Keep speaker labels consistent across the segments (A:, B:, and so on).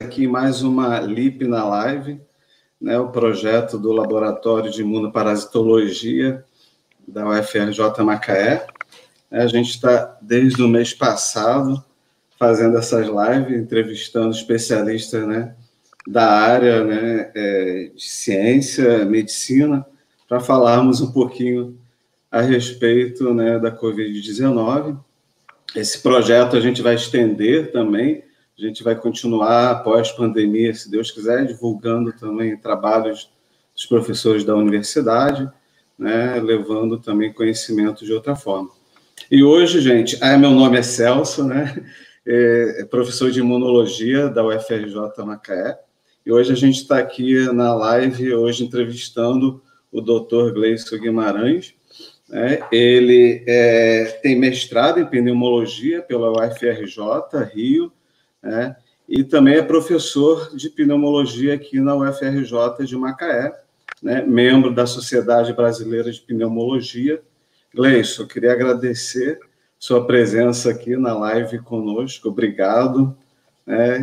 A: Aqui mais uma LIP na live, né, o projeto do Laboratório de Imunoparasitologia da UFRJ Macaé. A gente está, desde o mês passado, fazendo essas lives, entrevistando especialistas, né, da área, né, de ciência, medicina, para falarmos um pouquinho a respeito, né, da Covid-19. Esse projeto a gente vai estender também. A gente vai continuar, após pandemia, se Deus quiser, divulgando também trabalhos dos professores da universidade, né, levando também conhecimento de outra forma. E hoje, gente, meu nome é Celso, né, professor de imunologia da UFRJ Macaé, e hoje a gente está aqui na live, hoje entrevistando o Dr. Gleison Guimarães, né, ele tem mestrado em pneumologia pela UFRJ, Rio, né, e também é professor de pneumologia aqui na UFRJ de Macaé, né, membro da Sociedade Brasileira de Pneumologia. Gleison, eu queria agradecer sua presença aqui na live conosco, obrigado.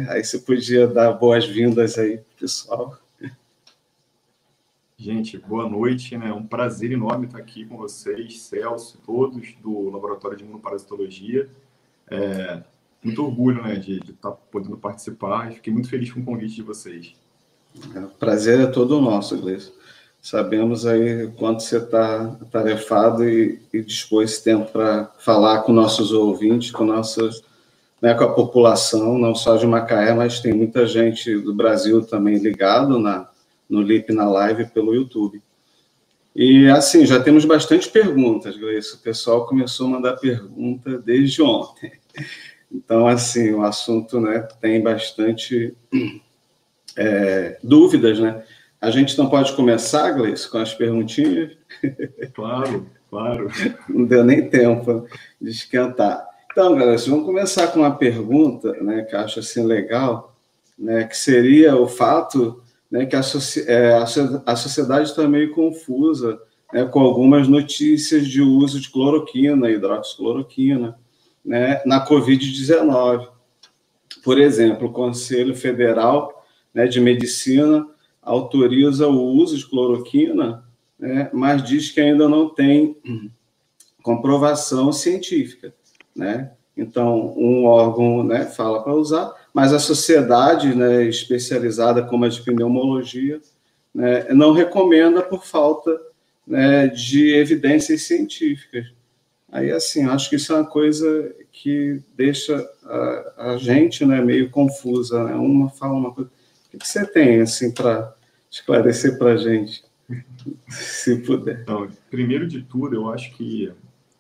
A: Aí você podia dar boas-vindas aí, pessoal.
B: Gente, boa noite, né? É um prazer enorme estar aqui com vocês, Celso, todos do Laboratório de Imunoparasitologia. Muito orgulho, né, de estar podendo participar, e fiquei muito feliz com o convite de vocês.
A: O prazer é todo nosso, Gleison. Sabemos aí quanto você está atarefado e dispôs esse tempo para falar com nossos ouvintes, com nossas, né, com a população, não só de Macaé, mas tem muita gente do Brasil também ligado no LIP na live pelo YouTube. E, assim, já temos bastante perguntas, Gleison. O pessoal começou a mandar pergunta desde ontem. Então, assim, o assunto, né, tem bastante dúvidas, né? A gente não pode começar, Gleison, com as perguntinhas?
B: Claro, claro.
A: Não deu nem tempo de esquentar. Então, galera, vamos começar com uma pergunta, né, que eu acho assim legal, né, que seria o fato, né, que a sociedade está meio confusa, né, com algumas notícias de uso de cloroquina, hidroxicloroquina, né, na Covid-19. Por exemplo, o Conselho Federal, né, de Medicina autoriza o uso de cloroquina, né, mas diz que ainda não tem comprovação científica, né? Então, um órgão, né, fala para usar, mas a sociedade, né, especializada como a de pneumologia, né, não recomenda por falta, né, de evidências científicas. Aí, assim, acho que isso é uma coisa que deixa a gente, né, meio confusa, né? Uma fala uma coisa. O que você tem, assim, para esclarecer para a gente, se puder?
B: Então, primeiro de tudo, eu acho que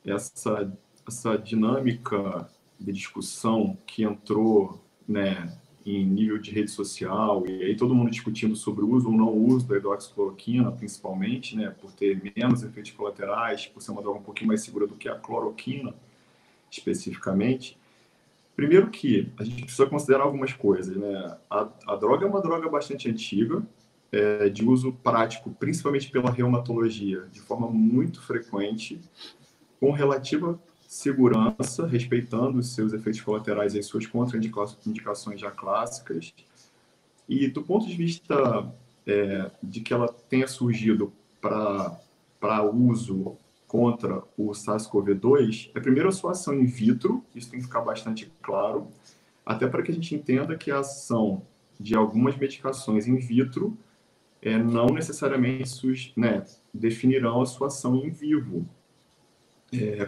B: essa dinâmica de discussão que entrou, né, em nível de rede social, e aí todo mundo discutindo sobre o uso ou não uso da hidroxicloroquina, principalmente, né, por ter menos efeitos colaterais, por ser uma droga um pouquinho mais segura do que a cloroquina, especificamente. Primeiro que a gente precisa considerar algumas coisas, né? A droga é uma droga bastante antiga, de uso prático, principalmente pela reumatologia, de forma muito frequente, com relativa segurança, respeitando os seus efeitos colaterais e as suas contraindicações já clássicas. E do ponto de vista de que ela tenha surgido para uso contra o SARS-CoV-2, primeiro a sua ação in vitro, isso tem que ficar bastante claro. até para que a gente entenda que a ação de algumas medicações in vitro não necessariamente né, definirão a sua ação em vivo.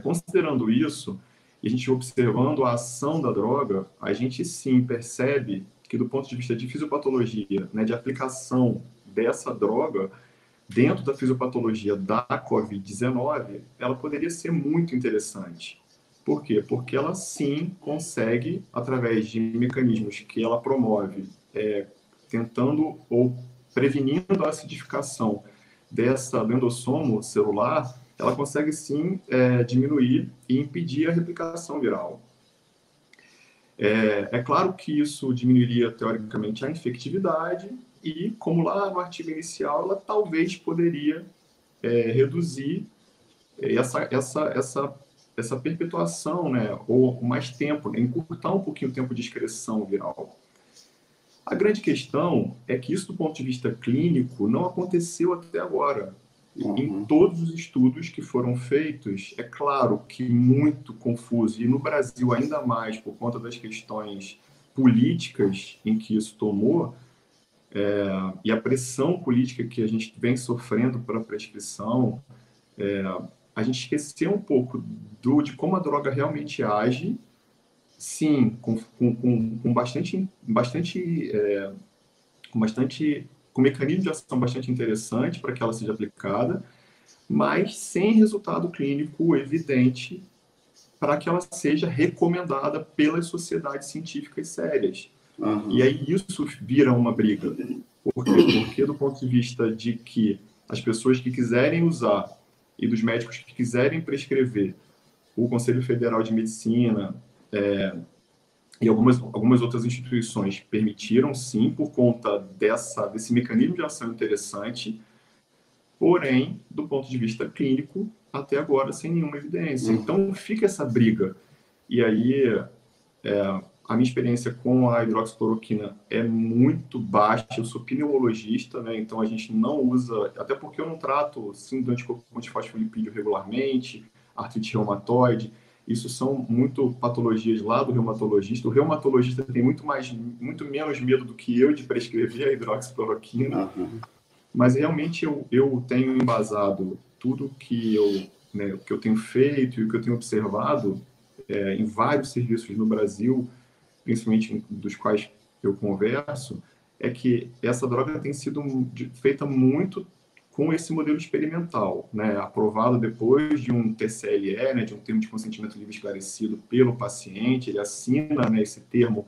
B: Considerando isso, e a gente observando a ação da droga, a gente sim percebe que, do ponto de vista de fisiopatologia, né, de aplicação dessa droga, dentro da fisiopatologia da COVID-19, ela poderia ser muito interessante. Por quê? Porque ela sim consegue, através de mecanismos que ela promove, tentando ou prevenindo a acidificação do endossomo celular, ela consegue sim diminuir e impedir a replicação viral. É claro que isso diminuiria, teoricamente, a infectividade e, como lá no artigo inicial, ela talvez poderia reduzir essa perpetuação, né, ou mais tempo, né, encurtar um pouquinho o tempo de excreção viral. A grande questão é que isso, do ponto de vista clínico, não aconteceu até agora. Em todos os estudos que foram feitos, é claro que muito confuso, e no Brasil ainda mais por conta das questões políticas em que isso tomou, e a pressão política que a gente vem sofrendo para a prescrição, a gente esqueceu um pouco de como a droga realmente age, sim, com mecanismo de ação bastante interessante para que ela seja aplicada, mas sem resultado clínico evidente para que ela seja recomendada pelas sociedades científicas sérias. E aí isso vira uma briga. Por quê? Porque, do ponto de vista de que as pessoas que quiserem usar e dos médicos que quiserem prescrever, o Conselho Federal de Medicina e algumas outras instituições permitiram, sim, por conta desse mecanismo de ação interessante, porém, do ponto de vista clínico, até agora sem nenhuma evidência. Então fica essa briga. E aí a minha experiência com a hidroxicloroquina é muito baixa. Eu sou pneumologista, né? Então a gente não usa, até porque eu não trato síndrome de anticorpo antifosfolipídio regularmente, artrite reumatoide. Isso são muito patologias lá do reumatologista. O reumatologista tem muito menos medo do que eu de prescrever a hidroxicloroquina. Mas realmente eu tenho embasado tudo que eu tenho feito e o que eu tenho observado em vários serviços no Brasil, principalmente dos quais eu converso, é que essa droga tem sido feita muito com esse modelo experimental, né, aprovado depois de um TCLE, né, de um termo de consentimento livre esclarecido pelo paciente, ele assina, né, esse termo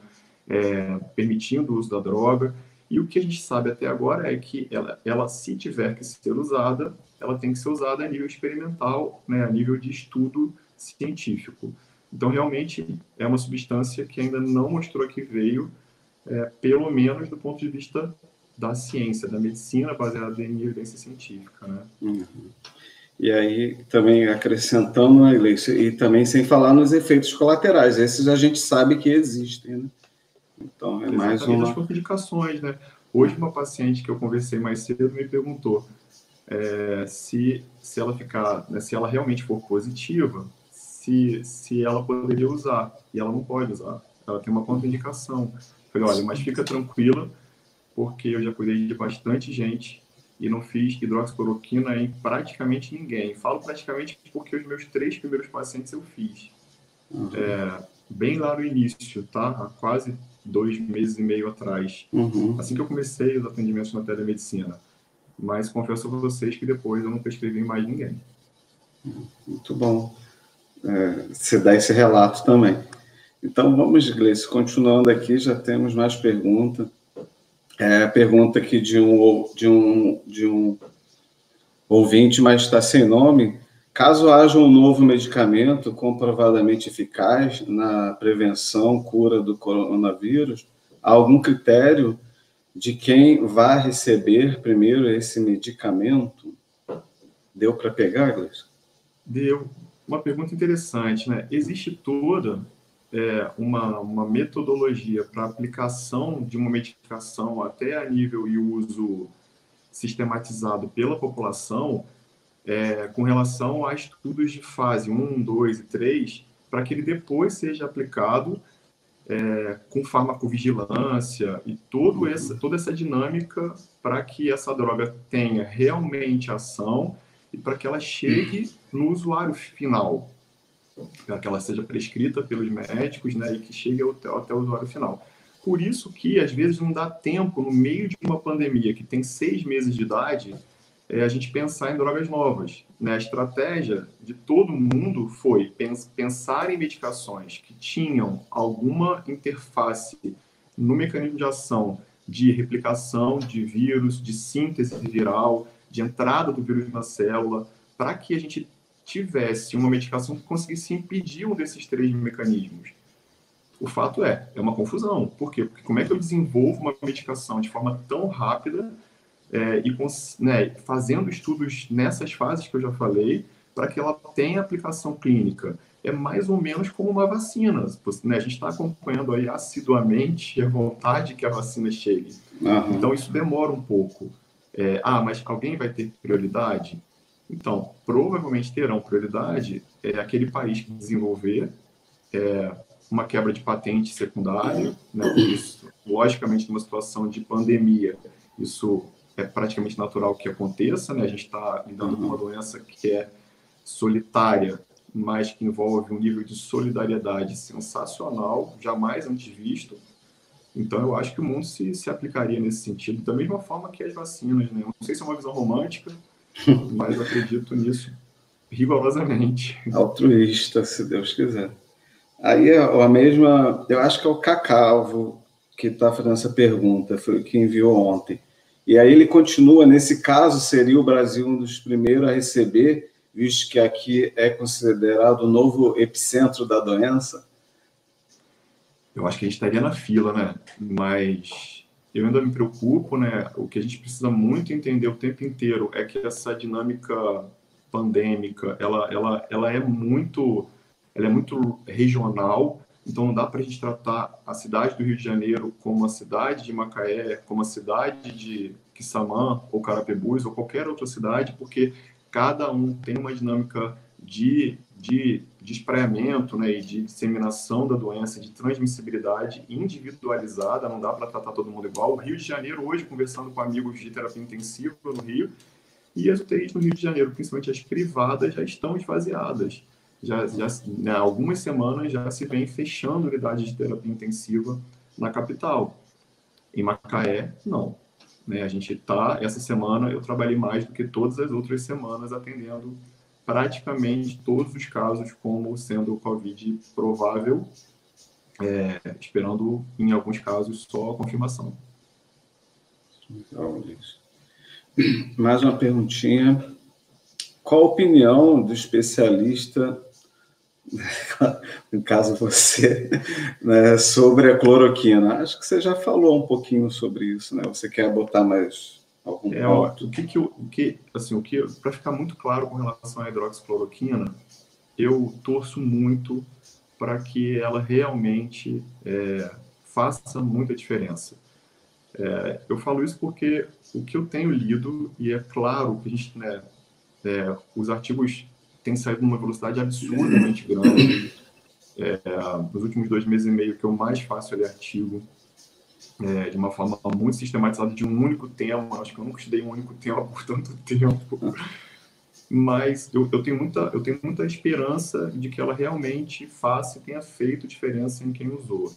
B: permitindo o uso da droga, e o que a gente sabe até agora é que ela, se tiver que ser usada, ela tem que ser usada a nível experimental, né, a nível de estudo científico. Então, realmente, é uma substância que ainda não mostrou que veio, pelo menos do ponto de vista da ciência, da medicina baseada em evidência científica, né?
A: E aí, também acrescentando, né, e também sem falar nos efeitos colaterais, esses a gente sabe que existem, né? Então, mais uma...
B: as contraindicações, né? Hoje, uma paciente que eu conversei mais cedo me perguntou se ela ficar, né, se ela realmente for positiva, se ela poderia usar. E ela não pode usar. Ela tem uma contraindicação. Falei, olha, mas fica tranquila, porque eu já cuidei de bastante gente e não fiz hidroxicloroquina em praticamente ninguém. Falo praticamente porque os meus 3 primeiros pacientes eu fiz. Bem lá no início, tá? Há quase 2 meses e meio atrás. Assim que eu comecei os atendimentos na telemedicina. Mas confesso a vocês que depois eu não prescrevi em mais ninguém.
A: Muito bom. Você dá esse relato também. Então, vamos, Gleice, continuando aqui, já temos mais perguntas. A pergunta aqui de um ouvinte, mas está sem nome. Caso haja um novo medicamento comprovadamente eficaz na prevenção, cura do coronavírus, há algum critério de quem vai receber primeiro esse medicamento? Deu para pegar, Gleice?
B: Deu. Uma pergunta interessante, né? Existe toda uma metodologia para aplicação de uma medicação até a nível e uso sistematizado pela população com relação a estudos de fase 1, 2 e 3, para que ele depois seja aplicado com farmacovigilância e toda essa dinâmica para que essa droga tenha realmente ação e para que ela chegue no usuário final, para que ela seja prescrita pelos médicos, né, e que chegue até o usuário final. Por isso que, às vezes, não dá tempo, no meio de uma pandemia que tem 6 meses de idade, a gente pensar em drogas novas, né? A estratégia de todo mundo foi pensar em medicações que tinham alguma interface no mecanismo de ação de replicação de vírus, de síntese viral, de entrada do vírus na célula, para que a gente tivesse uma medicação que conseguisse impedir um desses 3 mecanismos. O fato é uma confusão. Por quê? Porque como é que eu desenvolvo uma medicação de forma tão rápida fazendo estudos nessas fases que eu já falei, para que ela tenha aplicação clínica? É mais ou menos como uma vacina, né? A gente está acompanhando aí assiduamente a vontade que a vacina chegue.
A: Uhum.
B: Então, isso demora um pouco. Mas alguém vai ter prioridade? Então, provavelmente terão prioridade aquele país que desenvolver uma quebra de patente secundária, né? Isso, logicamente, numa situação de pandemia, isso é praticamente natural que aconteça, né? A gente está lidando com uma doença que é solitária, mas que envolve um nível de solidariedade sensacional, jamais antes visto. Então, eu acho que o mundo se aplicaria nesse sentido, da mesma forma que as vacinas, né? Não sei se é uma visão romântica, mas acredito nisso rigorosamente.
A: Altruísta, se Deus quiser. Aí a mesma, eu acho que é o Cacalvo que está fazendo essa pergunta, foi o que enviou ontem. E aí ele continua, nesse caso, seria o Brasil um dos primeiros a receber, visto que aqui é considerado o novo epicentro da doença?
B: Eu acho que a gente estaria na fila, né? Mas eu ainda me preocupo, né? O que a gente precisa muito entender o tempo inteiro é que essa dinâmica pandêmica, ela é muito regional, então não dá para a gente tratar a cidade do Rio de Janeiro como a cidade de Macaé, como a cidade de Quissamã, ou Carapebus, ou qualquer outra cidade, porque cada um tem uma dinâmica de espraiamento, né, e de disseminação da doença, de transmissibilidade individualizada, não dá para tratar todo mundo igual. O Rio de Janeiro, hoje, conversando com amigos de terapia intensiva no Rio, e as UTIs no Rio de Janeiro, principalmente as privadas, já estão esvaziadas. Né, algumas semanas já se vem fechando unidades de terapia intensiva na capital. Em Macaé, não. Né, a gente está, essa semana eu trabalhei mais do que todas as outras semanas atendendo praticamente todos os casos como sendo Covid provável, esperando, em alguns casos, só a confirmação.
A: Mais uma perguntinha. Qual a opinião do especialista, no caso você, né, sobre a cloroquina? Acho que você já falou um pouquinho sobre isso, né? Você quer botar mais algum ponto?
B: Para ficar muito claro com relação à hidroxicloroquina, eu torço muito para que ela realmente faça muita diferença. Eu falo isso porque o que eu tenho lido, e é claro que a gente, né, os artigos têm saído numa velocidade absurdamente grande. Nos últimos 2 meses e meio que eu mais faço ler artigo de uma forma muito sistematizada, de um único tema. Acho que eu nunca estudei um único tema por tanto tempo. Mas eu tenho muita esperança de que ela realmente faça e tenha feito diferença em quem usou.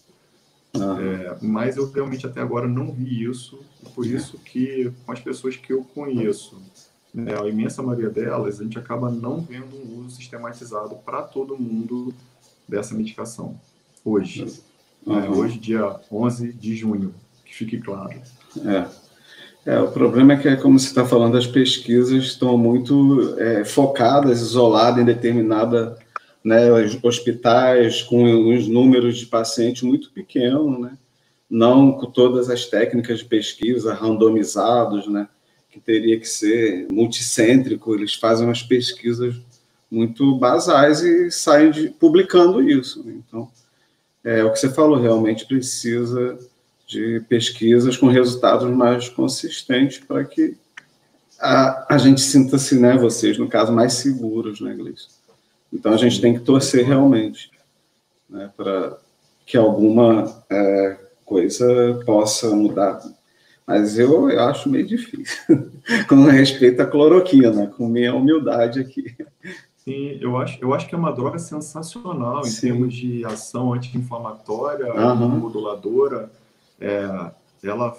B: Mas eu realmente até agora não vi isso, e por isso que com as pessoas que eu conheço, né, a imensa maioria delas, a gente acaba não vendo um uso sistematizado para todo mundo dessa medicação. Hoje. Hoje, dia 11 de junho, que fique claro.
A: O problema é que, como você está falando, as pesquisas estão muito focadas, isoladas em determinada, né, hospitais com os números de pacientes muito pequenos, né? Não com todas as técnicas de pesquisa randomizados, né? Que teria que ser multicêntrico. Eles fazem umas pesquisas muito basais e saem publicando isso. Então, o que você falou, realmente precisa de pesquisas com resultados mais consistentes para que a gente sinta-se, né, vocês, no caso, mais seguros, né, Gleice? Então, a gente tem que torcer realmente, né, para que alguma coisa possa mudar. Mas eu acho meio difícil, com respeito à cloroquina, com minha humildade aqui.
B: Sim, eu acho que é uma droga sensacional em
A: Sim.
B: termos de ação anti-inflamatória,
A: Aham.
B: imunomoduladora. Ela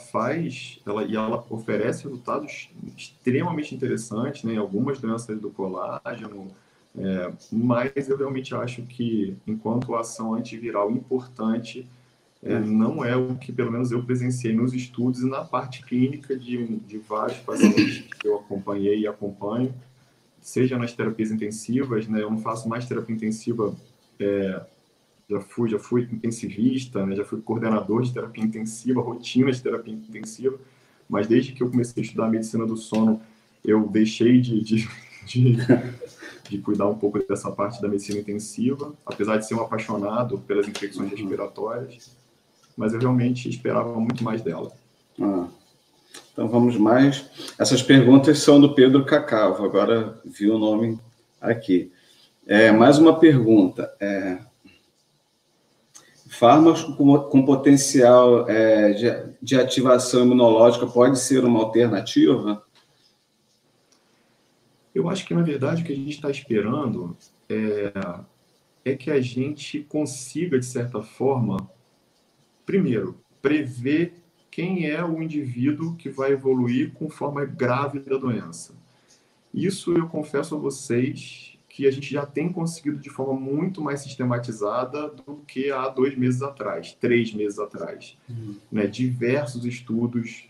B: oferece resultados extremamente interessantes, né, em algumas doenças do colágeno, mas eu realmente acho que, enquanto ação antiviral importante, não é o que, pelo menos, eu presenciei nos estudos e na parte clínica de vários pacientes que eu acompanhei e acompanho, seja nas terapias intensivas, né, eu não faço mais terapia intensiva, já fui intensivista, né, já fui coordenador de terapia intensiva, rotina de terapia intensiva, mas desde que eu comecei a estudar medicina do sono, eu deixei de cuidar um pouco dessa parte da medicina intensiva, apesar de ser um apaixonado pelas infecções respiratórias, mas eu realmente esperava muito mais dela.
A: Então vamos mais. Essas perguntas são do Pedro Cacavo, agora vi o nome aqui. Mais uma pergunta. Fármacos com potencial de ativação imunológica pode ser uma alternativa?
B: Eu acho que, na verdade, o que a gente está esperando é que a gente consiga, de certa forma, primeiro, prever quem é o indivíduo que vai evoluir com forma grave da doença. Isso eu confesso a vocês que a gente já tem conseguido de forma muito mais sistematizada do que há 2 meses atrás, 3 meses atrás. Né? Diversos estudos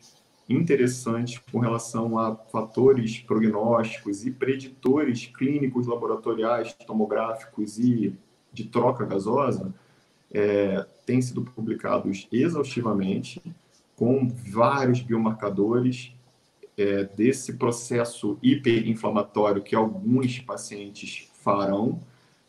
B: interessantes com relação a fatores prognósticos e preditores clínicos laboratoriais, tomográficos e de troca gasosa têm sido publicados exaustivamente, com vários biomarcadores desse processo hiperinflamatório que alguns pacientes farão.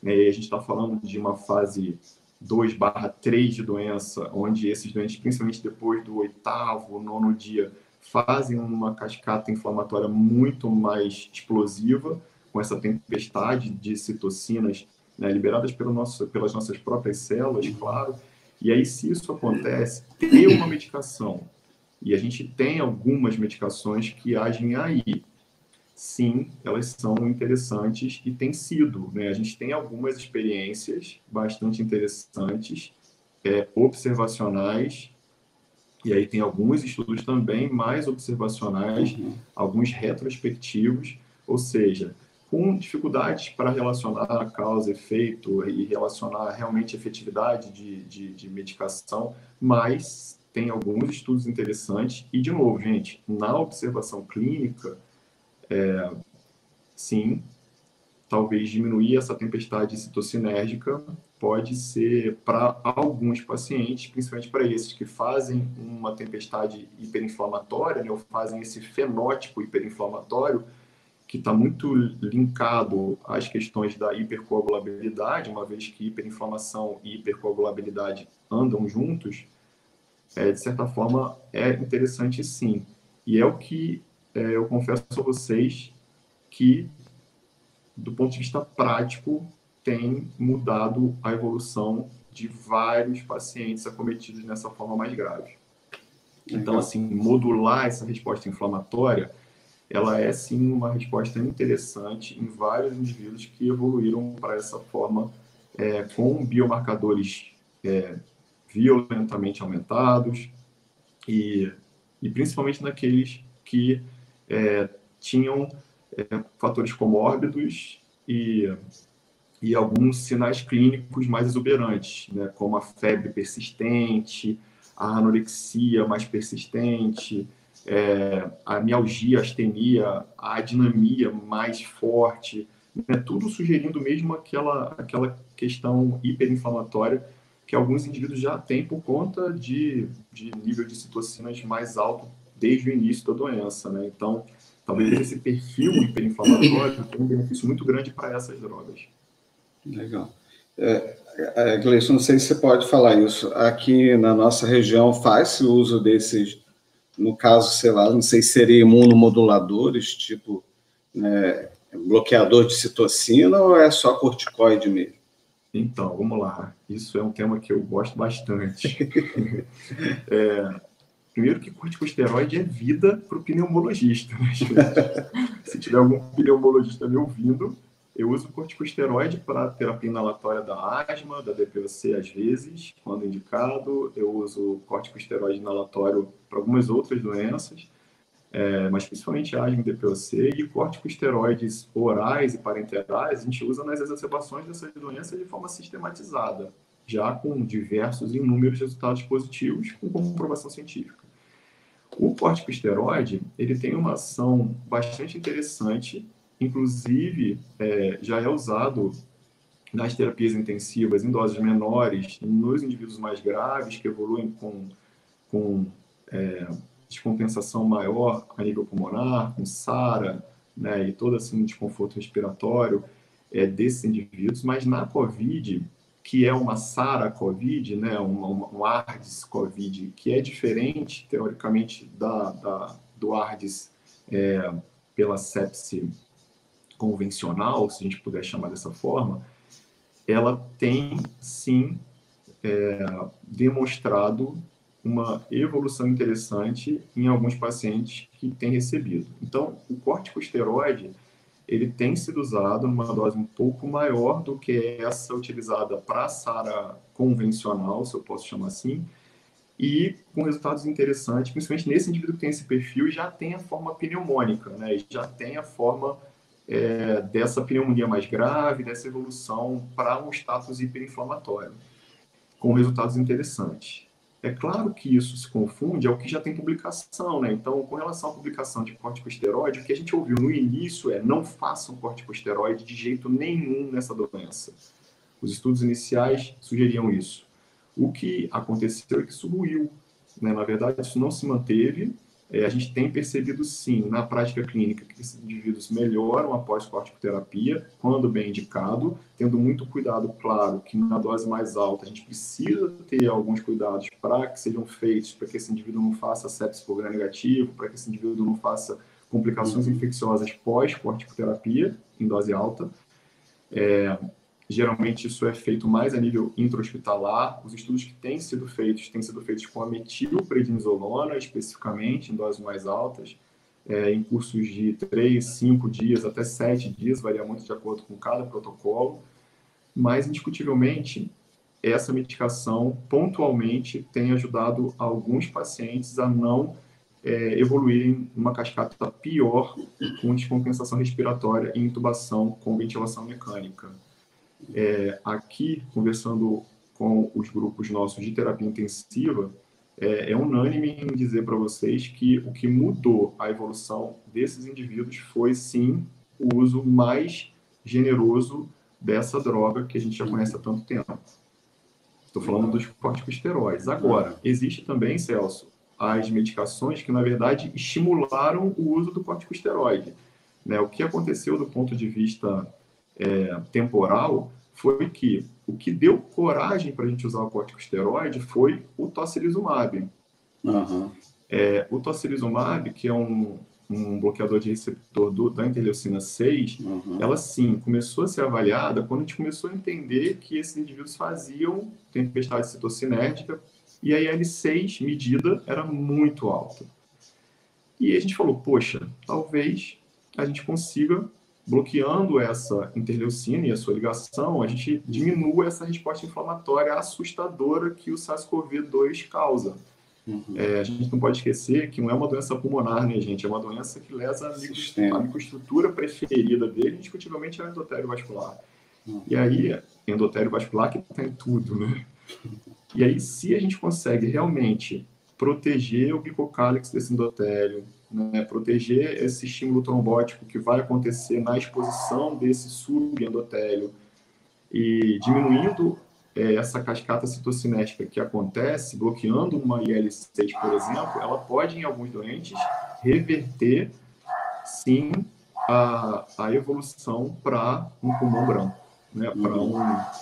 B: A gente está falando de uma fase 2/3 de doença, onde esses doentes, principalmente depois do 8º, 9º dia, fazem uma cascata inflamatória muito mais explosiva, com essa tempestade de citocinas, né, liberadas pelas nossas próprias células, claro. E aí, se isso acontece, ter uma medicação, e a gente tem algumas medicações que agem aí, sim, elas são interessantes e têm sido, né? A gente tem algumas experiências bastante interessantes, observacionais, e aí tem alguns estudos também mais observacionais, alguns retrospectivos, ou seja, com dificuldades para relacionar causa e efeito e relacionar realmente a efetividade de medicação, mas tem alguns estudos interessantes. E, de novo, gente, na observação clínica, sim, talvez diminuir essa tempestade citocinérgica pode ser para alguns pacientes, principalmente para esses que fazem uma tempestade hiperinflamatória, né, ou fazem esse fenótipo hiperinflamatório, que está muito linkado às questões da hipercoagulabilidade, uma vez que hiperinflamação e hipercoagulabilidade andam juntos, de certa forma é interessante sim. E é o que eu confesso a vocês que, do ponto de vista prático, tem mudado a evolução de vários pacientes acometidos nessa forma mais grave. Então, assim, modular essa resposta inflamatória, ela é, sim, uma resposta interessante em vários indivíduos que evoluíram para essa forma com biomarcadores violentamente aumentados e principalmente naqueles que tinham fatores comórbidos e alguns sinais clínicos mais exuberantes, né, como a febre persistente, a anorexia mais persistente, a mialgia, a astenia, a adinamia mais forte, né, tudo sugerindo mesmo aquela questão hiperinflamatória que alguns indivíduos já têm por conta de nível de citocinas mais alto desde o início da doença, né? Então, talvez esse perfil hiperinflamatório tenha um benefício muito grande para essas drogas.
A: Legal. Gleison, não sei se você pode falar isso. Aqui na nossa região faz-se o uso desses, no caso, sei lá, não sei se seria imunomoduladores, tipo bloqueador de citocina, ou é só corticoide mesmo?
B: Então, vamos lá. Isso é um tema que eu gosto bastante. Primeiro que corticosteroide é vida para o pneumologista, né, gente? Se tiver algum pneumologista me ouvindo, eu uso corticosteroide para terapia inalatória da asma, da DPOC às vezes, quando indicado. Eu uso corticosteroide inalatório para algumas outras doenças, mas principalmente asma e DPOC, e corticosteroides orais e parenterais a gente usa nas exacerbações dessas doenças de forma sistematizada, já com diversos e inúmeros resultados positivos com comprovação científica. O corticosteroide, ele tem uma ação bastante interessante, inclusive já é usado nas terapias intensivas em doses menores, nos indivíduos mais graves, que evoluem com descompensação maior a nível pulmonar, com SARA, né, e todo assim, desconforto respiratório desses indivíduos, mas na COVID, que é uma SARA-COVID, né, um ARDS-COVID, que é diferente, teoricamente, do ARDS pela sepse convencional, se a gente puder chamar dessa forma, ela tem, sim, demonstrado uma evolução interessante em alguns pacientes que têm recebido. Então, o corticosteroide, ele tem sido usado numa dose um pouco maior do que essa utilizada para a SARA convencional, se eu posso chamar assim, e com resultados interessantes, principalmente nesse indivíduo que tem esse perfil e já tem a forma pneumônica, né? E já tem a forma dessa pneumonia mais grave, dessa evolução para um status hiperinflamatório, com resultados interessantes. É claro que isso se confunde ao que já tem publicação, né? Então, com relação à publicação de corticosteroide, o que a gente ouviu no início não façam corticosteroide de jeito nenhum nessa doença. Os estudos iniciais sugeriam isso. O que aconteceu é que isso ruiu, né? Na verdade, isso não se manteve. A gente tem percebido, sim, na prática clínica, que esses indivíduos melhoram após corticoterapia, quando bem indicado, tendo muito cuidado, claro, que na dose mais alta a gente precisa ter alguns cuidados para que sejam feitos, para que esse indivíduo não faça sepsis por gram negativo, para que esse indivíduo não faça complicações infecciosas pós-corticoterapia, em dose alta. Geralmente isso é feito mais a nível intra-hospitalar. Os estudos que têm sido feitos com a metilprednisolona, especificamente, em doses mais altas, em cursos de 3, 5 dias, até 7 dias, varia muito de acordo com cada protocolo. Mas, indiscutivelmente, essa medicação, pontualmente, tem ajudado alguns pacientes a não evoluírem numa cascata pior, com descompensação respiratória e intubação com ventilação mecânica. Aqui, conversando com os grupos nossos de terapia intensiva, é unânime em dizer para vocês que o que mudou a evolução desses indivíduos foi, sim, o uso mais generoso dessa droga que a gente já conhece há tanto tempo. Estou falando dos corticosteroides. Agora, existe também, Celso, as medicações que, na verdade, estimularam o uso do corticosteroide. Né? O que aconteceu do ponto de vista temporal foi que o que deu coragem para a gente usar o corticosteroide foi o tocilizumab. O tocilizumab, que é um bloqueador de receptor da interleucina 6, ela sim começou a ser avaliada quando a gente começou a entender que esses indivíduos faziam tempestade citocinética e a IL-6 medida era muito alta. E a gente falou, poxa, talvez a gente consiga, bloqueando essa interleucina e a sua ligação, a gente diminua essa resposta inflamatória assustadora que o SARS-CoV-2 causa. A gente não pode esquecer que não é uma doença pulmonar, né, gente? É uma doença que lesa a microestrutura preferida dele, indiscutivelmente é o endotélio vascular. E aí, endotélio vascular que está em tudo, né? E aí, se a gente consegue realmente proteger o glicocálix desse endotélio, né, proteger esse estímulo trombótico que vai acontecer na exposição desse subendotélio e diminuindo essa cascata citocinética que acontece, bloqueando uma IL-6, por exemplo, ela pode, em alguns doentes, reverter, sim, a evolução para um pulmão branco, né,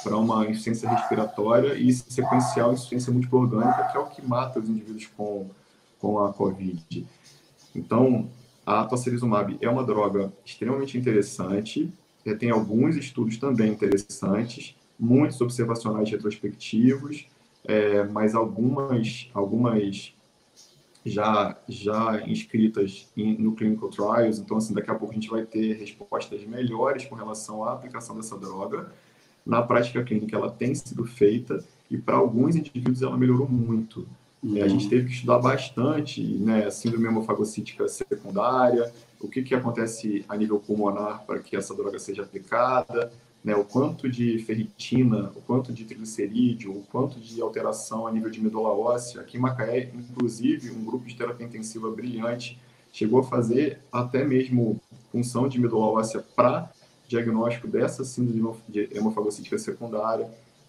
B: para uma insuficiência respiratória e sequencial insuficiência múltipla orgânica, que é o que mata os indivíduos com a COVID. Então, a tocilizumab é uma droga extremamente interessante, tem alguns estudos também interessantes, muitos observacionais retrospectivos, mas algumas já inscritas no Clinical Trials. Então, assim, daqui a pouco a gente vai ter respostas melhores com relação à aplicação dessa droga. Na prática clínica, ela tem sido feita e, para alguns indivíduos, ela melhorou muito. A gente teve que estudar bastante, né, síndrome hemofagocítica secundária, o que acontece a nível pulmonar para que essa droga seja aplicada, né, o quanto de ferritina, o quanto de triglicerídeo, o quanto de alteração a nível de medula óssea. Aqui em Macaé, inclusive, um grupo de terapia intensiva brilhante chegou a fazer até mesmo punção de medula óssea para diagnóstico dessa síndrome de hemofagocítica secundária,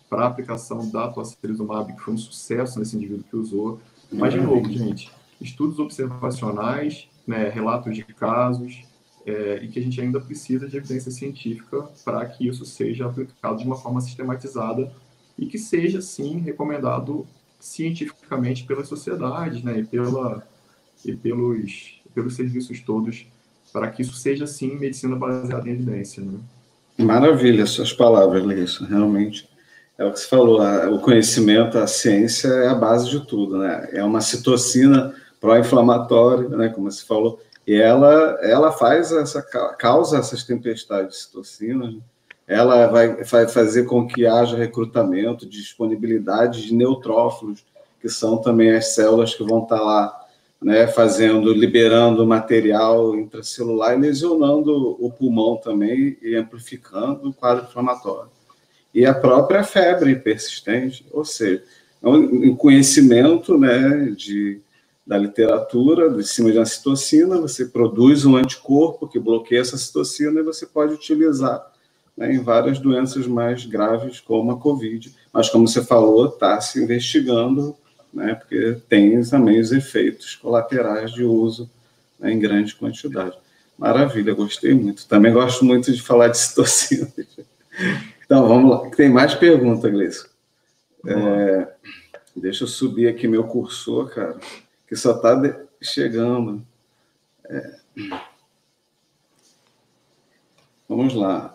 B: para a aplicação da tocilizumab, que foi um sucesso nesse indivíduo que usou. Mas, de novo, gente, estudos observacionais, né, relatos de casos, e que a gente ainda precisa de evidência científica para que isso seja aplicado de uma forma sistematizada e que seja, sim, recomendado cientificamente pelas sociedades, né, e pelos serviços todos, para que isso seja, sim, medicina baseada em evidência, né?
A: Maravilha, suas palavras, Leison, realmente. É o que você falou, o conhecimento, a ciência é a base de tudo, né? É uma citocina pró-inflamatória, né, como você falou, e ela causa essas tempestades de citocinas, né? Ela vai fazer com que haja recrutamento, disponibilidade de neutrófilos, que são também as células que vão estar lá, né, liberando material intracelular e lesionando o pulmão também e amplificando o quadro inflamatório. E a própria febre persistente, ou seja, é um conhecimento, né, da literatura, de cima de uma citocina, você produz um anticorpo que bloqueia essa citocina e você pode utilizar, né, em várias doenças mais graves, como a Covid. Mas, como você falou, está se investigando, né, porque tem também os efeitos colaterais de uso, né, em grande quantidade. Maravilha, gostei muito. Também gosto muito de falar de citocina. Então, vamos lá. Tem mais pergunta, Gleison. Deixa eu subir aqui meu cursor, cara, que só está chegando. Vamos lá.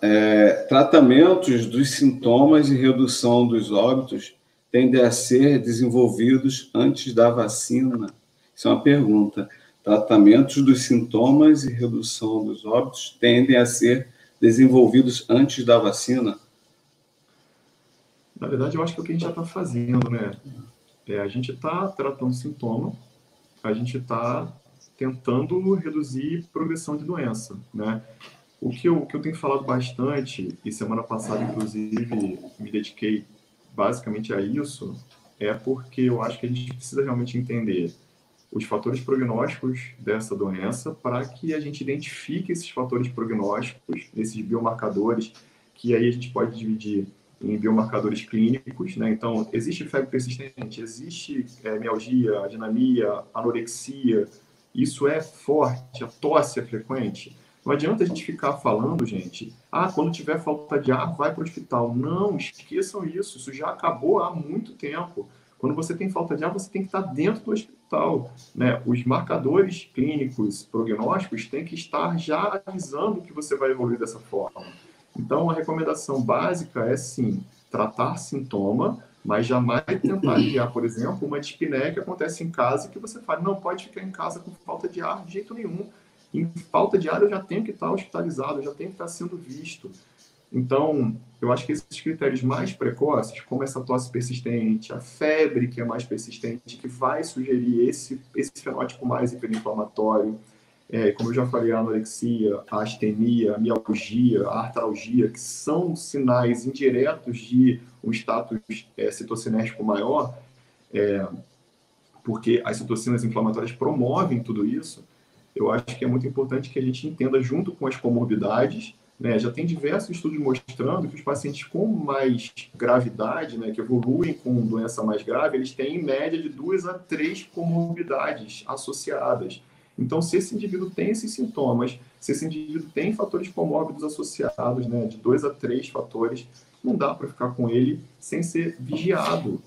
A: Tratamentos dos sintomas e redução dos óbitos tendem a ser desenvolvidos antes da vacina? Isso é uma pergunta. Tratamentos dos sintomas e redução dos óbitos tendem a ser desenvolvidos antes da vacina?
B: Na verdade, eu acho que é o que a gente já está fazendo, né? A gente está tratando sintoma, a gente está tentando reduzir progressão de doença, né? O que eu tenho falado bastante, e semana passada, inclusive, me dediquei basicamente a isso, é porque eu acho que a gente precisa realmente entender os fatores prognósticos dessa doença para que a gente identifique esses fatores prognósticos, esses biomarcadores, que aí a gente pode dividir em biomarcadores clínicos, né? Então, existe febre persistente, existe mialgia, dinamia, anorexia, isso é forte, a tosse é frequente. Não adianta a gente ficar falando, gente, quando tiver falta de ar, vai para o hospital. Não, esqueçam isso já acabou há muito tempo. Quando você tem falta de ar, você tem que estar dentro do hospital, né? Os marcadores clínicos, prognósticos, têm que estar já avisando que você vai evoluir dessa forma. Então, a recomendação básica é, sim, tratar sintoma, mas jamais tentar aliviar, por exemplo, uma dispneia que acontece em casa e que você fala, não pode ficar em casa com falta de ar de jeito nenhum. Em falta de ar, eu já tenho que estar hospitalizado, eu já tenho que estar sendo visto. Então, eu acho que esses critérios mais precoces, como essa tosse persistente, a febre que é mais persistente, que vai sugerir esse fenótipo mais hiperinflamatório, como eu já falei, a anorexia, a astenia, a mialgia, a artralgia, que são sinais indiretos de um status citocinérgico maior, porque as citocinas inflamatórias promovem tudo isso. Eu acho que é muito importante que a gente entenda, junto com as comorbidades, né, já tem diversos estudos mostrando que os pacientes com mais gravidade, né, que evoluem com doença mais grave, eles têm em média de 2 a 3 comorbidades associadas. Então, se esse indivíduo tem esses sintomas, se esse indivíduo tem fatores comórbidos associados, né, de 2 a 3 fatores, não dá para ficar com ele sem ser vigiado.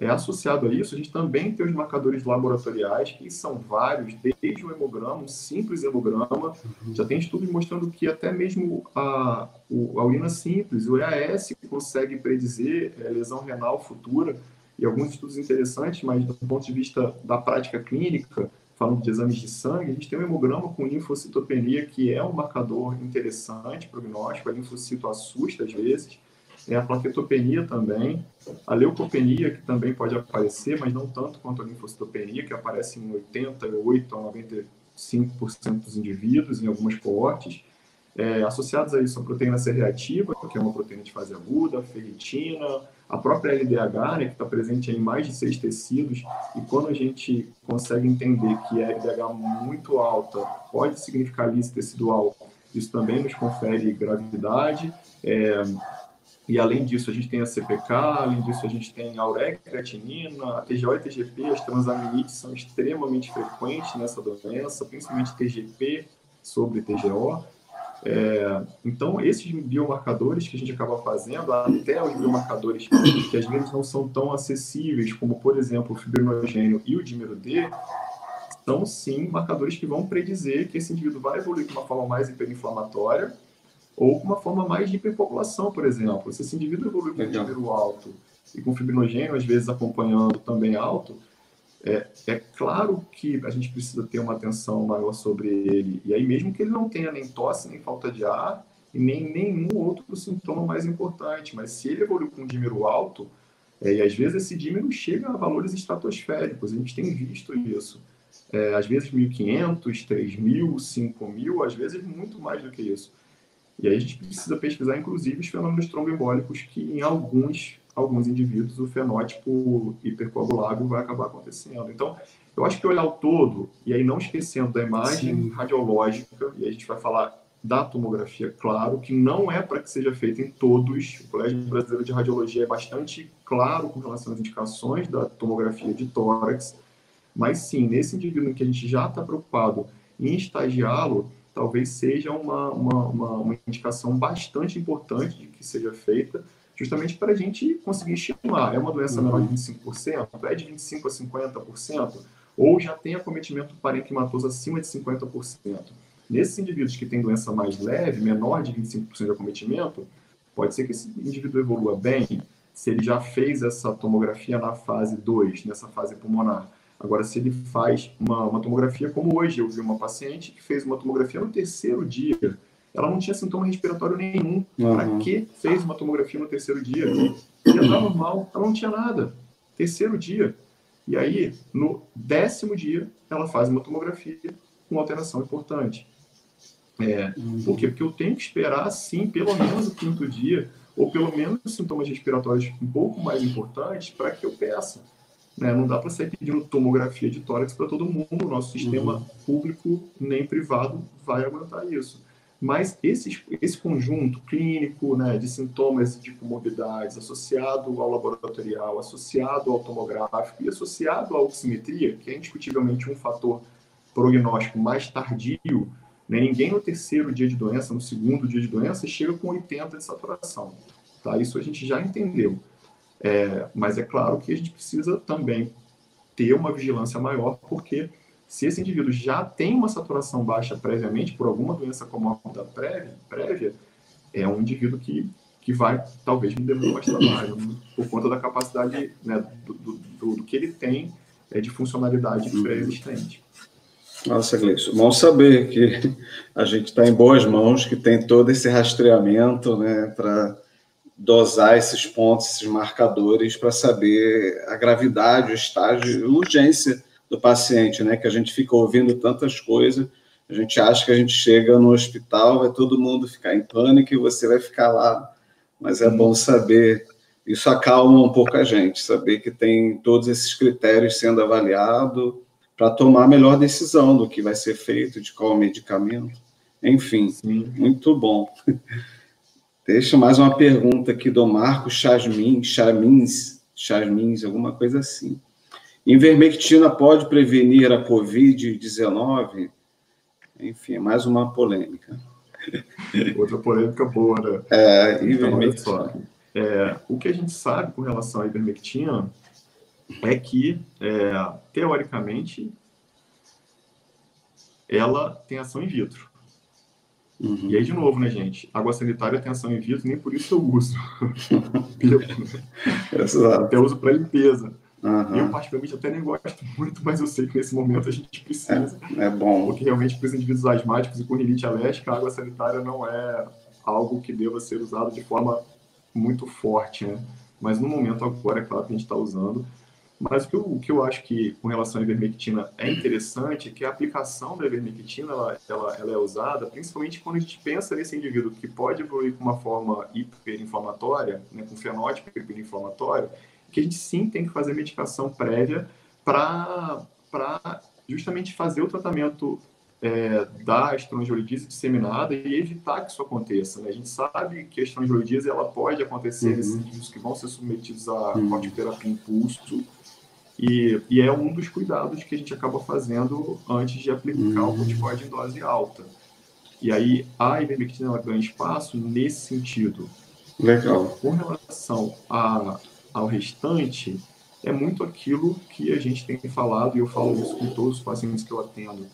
B: Associado a isso, a gente também tem os marcadores laboratoriais, que são vários, desde o hemograma, um simples hemograma, já tem estudos mostrando que até mesmo a urina simples, o EAS, consegue predizer lesão renal futura, e alguns estudos interessantes, mas do ponto de vista da prática clínica, falando de exames de sangue, a gente tem um hemograma com linfocitopenia, que é um marcador interessante, prognóstico, a linfocito assusta às vezes, a plaquetopenia também, a leucopenia, que também pode aparecer, mas não tanto quanto a linfocitopenia, que aparece em 88% a 95% dos indivíduos, em algumas coortes. Associados a isso, a proteína C reativa, que é uma proteína de fase aguda, a ferritina, a própria LDH, né, que está presente em mais de 6 tecidos, e quando a gente consegue entender que a LDH muito alta pode significar lise tecidual, isso também nos confere gravidade. E além disso, a gente tem a CPK, além disso, a gente tem a ureia-creatinina, a TGO e TGP, as transaminases são extremamente frequentes nessa doença, principalmente TGP sobre TGO. Então, esses biomarcadores que a gente acaba fazendo, até os biomarcadores que às vezes não são tão acessíveis, como, por exemplo, o fibrinogênio e o dímero D, são, sim, marcadores que vão predizer que esse indivíduo vai evoluir de uma forma mais hiperinflamatória, ou com uma forma mais de hiperpopulação, por exemplo. Se esse indivíduo evolui com dímero alto e com fibrinogênio, às vezes acompanhando também alto, é claro que a gente precisa ter uma atenção maior sobre ele. E aí, mesmo que ele não tenha nem tosse, nem falta de ar, e nem nenhum outro sintoma mais importante, mas se ele evolui com dímero alto, e às vezes esse dímero chega a valores estratosféricos, a gente tem visto isso. Às vezes 1.500, 3.000, 5.000, às vezes muito mais do que isso. E aí a gente precisa pesquisar, inclusive, os fenômenos tromboembólicos, que em alguns indivíduos o fenótipo hipercoagulável vai acabar acontecendo. Então, eu acho que olhar o todo, e aí não esquecendo da imagem radiológica, e a gente vai falar da tomografia, claro, que não é para que seja feita em todos. O Colégio Brasileiro de Radiologia é bastante claro com relação às indicações da tomografia de tórax, mas sim, nesse indivíduo em que a gente já está preocupado em estagiá-lo, talvez seja uma indicação bastante importante de que seja feita, justamente para a gente conseguir estimar. É uma doença menor de 25%? É de 25% a 50%? Ou já tem acometimento parenquimatoso acima de 50%? Nesses indivíduos que têm doença mais leve, menor de 25% de acometimento, pode ser que esse indivíduo evolua bem, se ele já fez essa tomografia na fase 2, nessa fase pulmonar. Agora, se ele faz uma tomografia, como hoje, eu vi uma paciente que fez uma tomografia no 3º dia, ela não tinha sintoma respiratório nenhum. Para que fez uma tomografia no 3º dia? Já estava normal, ela não tinha nada. 3º dia. E aí, no 10º dia, ela faz uma tomografia com alteração importante. Por quê? Porque eu tenho que esperar, sim, pelo menos o 5º dia, ou pelo menos sintomas respiratórios um pouco mais importantes para que eu peça. Não dá para sair pedindo tomografia de tórax para todo mundo, o nosso sistema público nem privado vai aguentar isso. Mas esse conjunto clínico, de sintomas de comorbidades associado ao laboratorial, associado ao tomográfico e associado à oximetria, que é indiscutivelmente um fator prognóstico mais tardio, ninguém no 3º dia de doença, no 2º dia de doença, chega com 80 de saturação. Tá? Isso a gente já entendeu. Mas é claro que a gente precisa também ter uma vigilância maior, porque se esse indivíduo já tem uma saturação baixa previamente, por alguma doença comórbida prévia, é um indivíduo que vai, talvez, me demorar mais trabalho, por conta da capacidade do que ele tem de funcionalidade pré-existente.
A: Nossa, Gleison, bom saber que a gente está em boas mãos, que tem todo esse rastreamento, para dosar esses pontos, esses marcadores, para saber a gravidade, o estágio, a urgência do paciente, que a gente fica ouvindo tantas coisas, a gente acha que a gente chega no hospital, vai todo mundo ficar em pânico e você vai ficar lá, mas é bom saber, isso acalma um pouco a gente, saber que tem todos esses critérios sendo avaliados para tomar a melhor decisão do que vai ser feito, de qual medicamento, enfim, muito bom. Deixa mais uma pergunta aqui do Marco Charmins, alguma coisa assim. Ivermectina pode prevenir a Covid-19? Enfim, mais uma polêmica.
B: Outra polêmica boa, né?
A: Ivermectina.
B: Então, olha só, o que a gente sabe com relação à ivermectina é que, teoricamente, ela tem ação in vitro.
A: Uhum.
B: E aí, de novo, né, gente? Água sanitária tem ação in vitro, nem por isso eu uso. Até
A: Exato.
B: uso para limpeza. Eu,
A: Uhum.
B: particularmente, até nem gosto muito, mas eu sei que nesse momento a gente precisa,
A: É bom.
B: porque realmente para os indivíduos asmáticos e com rinite alérgica, a água sanitária não é algo que deva ser usado de forma muito forte, né? Mas no momento agora, é claro que a gente está usando. Mas o que eu acho que, com relação à ivermectina, é interessante é que a aplicação da ivermectina ela é usada principalmente quando a gente pensa nesse indivíduo que pode evoluir com uma forma hiperinflamatória, né, com fenótipo hiperinflamatório, que a gente sim tem que fazer medicação prévia para justamente fazer o tratamento da estrangiolidise disseminada e evitar que isso aconteça. Né? A gente sabe que a estrangiolidise ela pode acontecer nesses
A: Uhum.
B: indivíduos que vão ser submetidos à
A: Uhum.
B: corticoterapia impulso, e é um dos cuidados que a gente acaba fazendo antes de aplicar o
A: Uhum.
B: corticoide em dose alta. E aí a ivermectina ela ganha espaço nesse sentido. E
A: Legal.
B: com relação ao restante, é muito aquilo que a gente tem falado, e eu falo isso com todos os pacientes que eu atendo.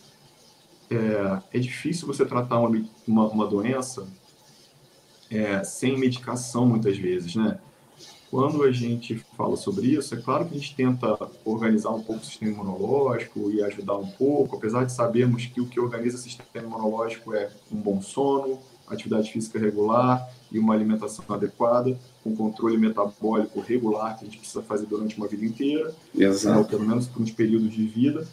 B: É difícil você tratar uma doença sem medicação muitas vezes, né? Quando a gente fala sobre isso, é claro que a gente tenta organizar um pouco o sistema imunológico e ajudar um pouco, apesar de sabermos que o que organiza o sistema imunológico é um bom sono, atividade física regular e uma alimentação adequada, com controle metabólico regular que a gente precisa fazer durante uma vida inteira, ou
A: Exato.
B: pelo menos por uns períodos de vida,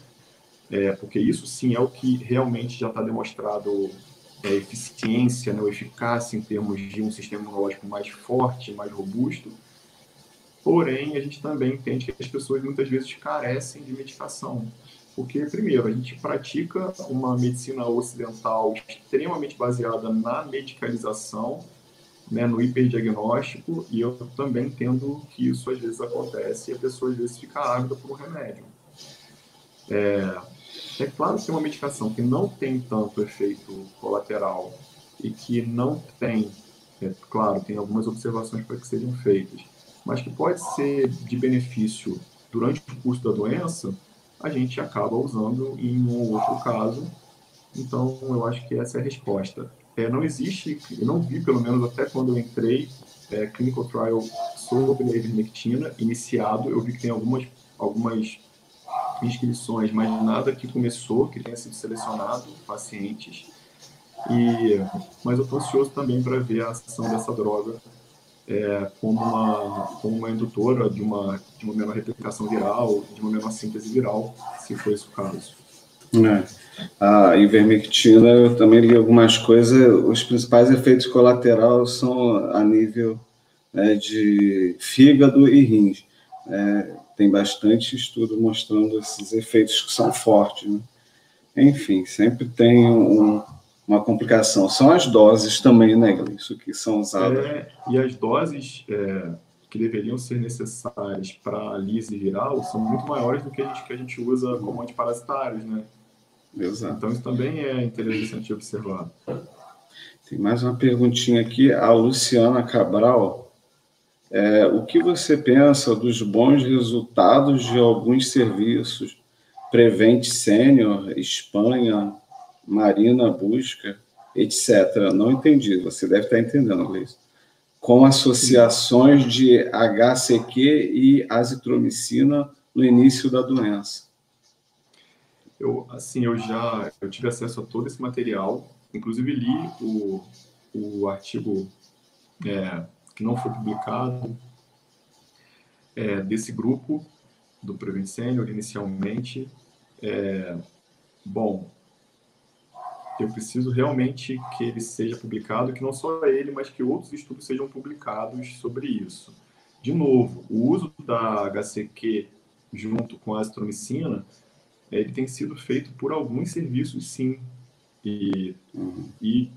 B: porque isso sim é o que realmente já está demonstrado eficiência, né, ou eficácia em termos de um sistema imunológico mais forte, mais robusto. Porém, a gente também entende que as pessoas muitas vezes carecem de medicação. Porque, primeiro, a gente pratica uma medicina ocidental extremamente baseada na medicalização, né, no hiperdiagnóstico, e eu também entendo que isso às vezes acontece e a pessoa às vezes fica ávida por um remédio. É claro que uma medicação que não tem tanto efeito colateral e que não tem, claro, tem algumas observações para que sejam feitas, mas que pode ser de benefício durante o curso da doença, a gente acaba usando em um ou outro caso. Então, eu acho que essa é a resposta. Não existe, eu não vi, pelo menos até quando eu entrei, clinical trial sobre a ivermectina iniciado. Eu vi que tem algumas inscrições, mas nada que começou, que tenha sido selecionado pacientes. Mas eu estou ansioso também para ver a ação dessa droga como uma indutora de uma menor replicação viral, de uma menor síntese viral, se for esse o caso.
A: A ivermectina, eu também li algumas coisas, os principais efeitos colaterais são a nível, né, de fígado e rins. Tem bastante estudo mostrando esses efeitos que são fortes, né? Enfim, sempre tem uma complicação. São as doses também, né, isso que são usadas.
B: E as doses que deveriam ser necessárias para a lise viral são muito maiores do que a gente usa como antiparasitários, né?
A: Exato.
B: Então isso também é interessante de observar.
A: Tem mais uma perguntinha aqui, a Luciana Cabral. O que você pensa dos bons resultados de alguns serviços? Prevent Senior, Espanha, Marina Busca, etc. Não entendi, você deve estar entendendo, Gleice. Com associações de HCQ e azitromicina no início da doença.
B: Eu tive acesso a todo esse material, inclusive li o artigo que não foi publicado desse grupo do Prevent Senior inicialmente. Bom, eu preciso realmente que ele seja publicado, que não só ele, mas que outros estudos sejam publicados sobre isso. De novo, o uso da HCQ junto com a azitromicina, ele tem sido feito por alguns serviços, sim, e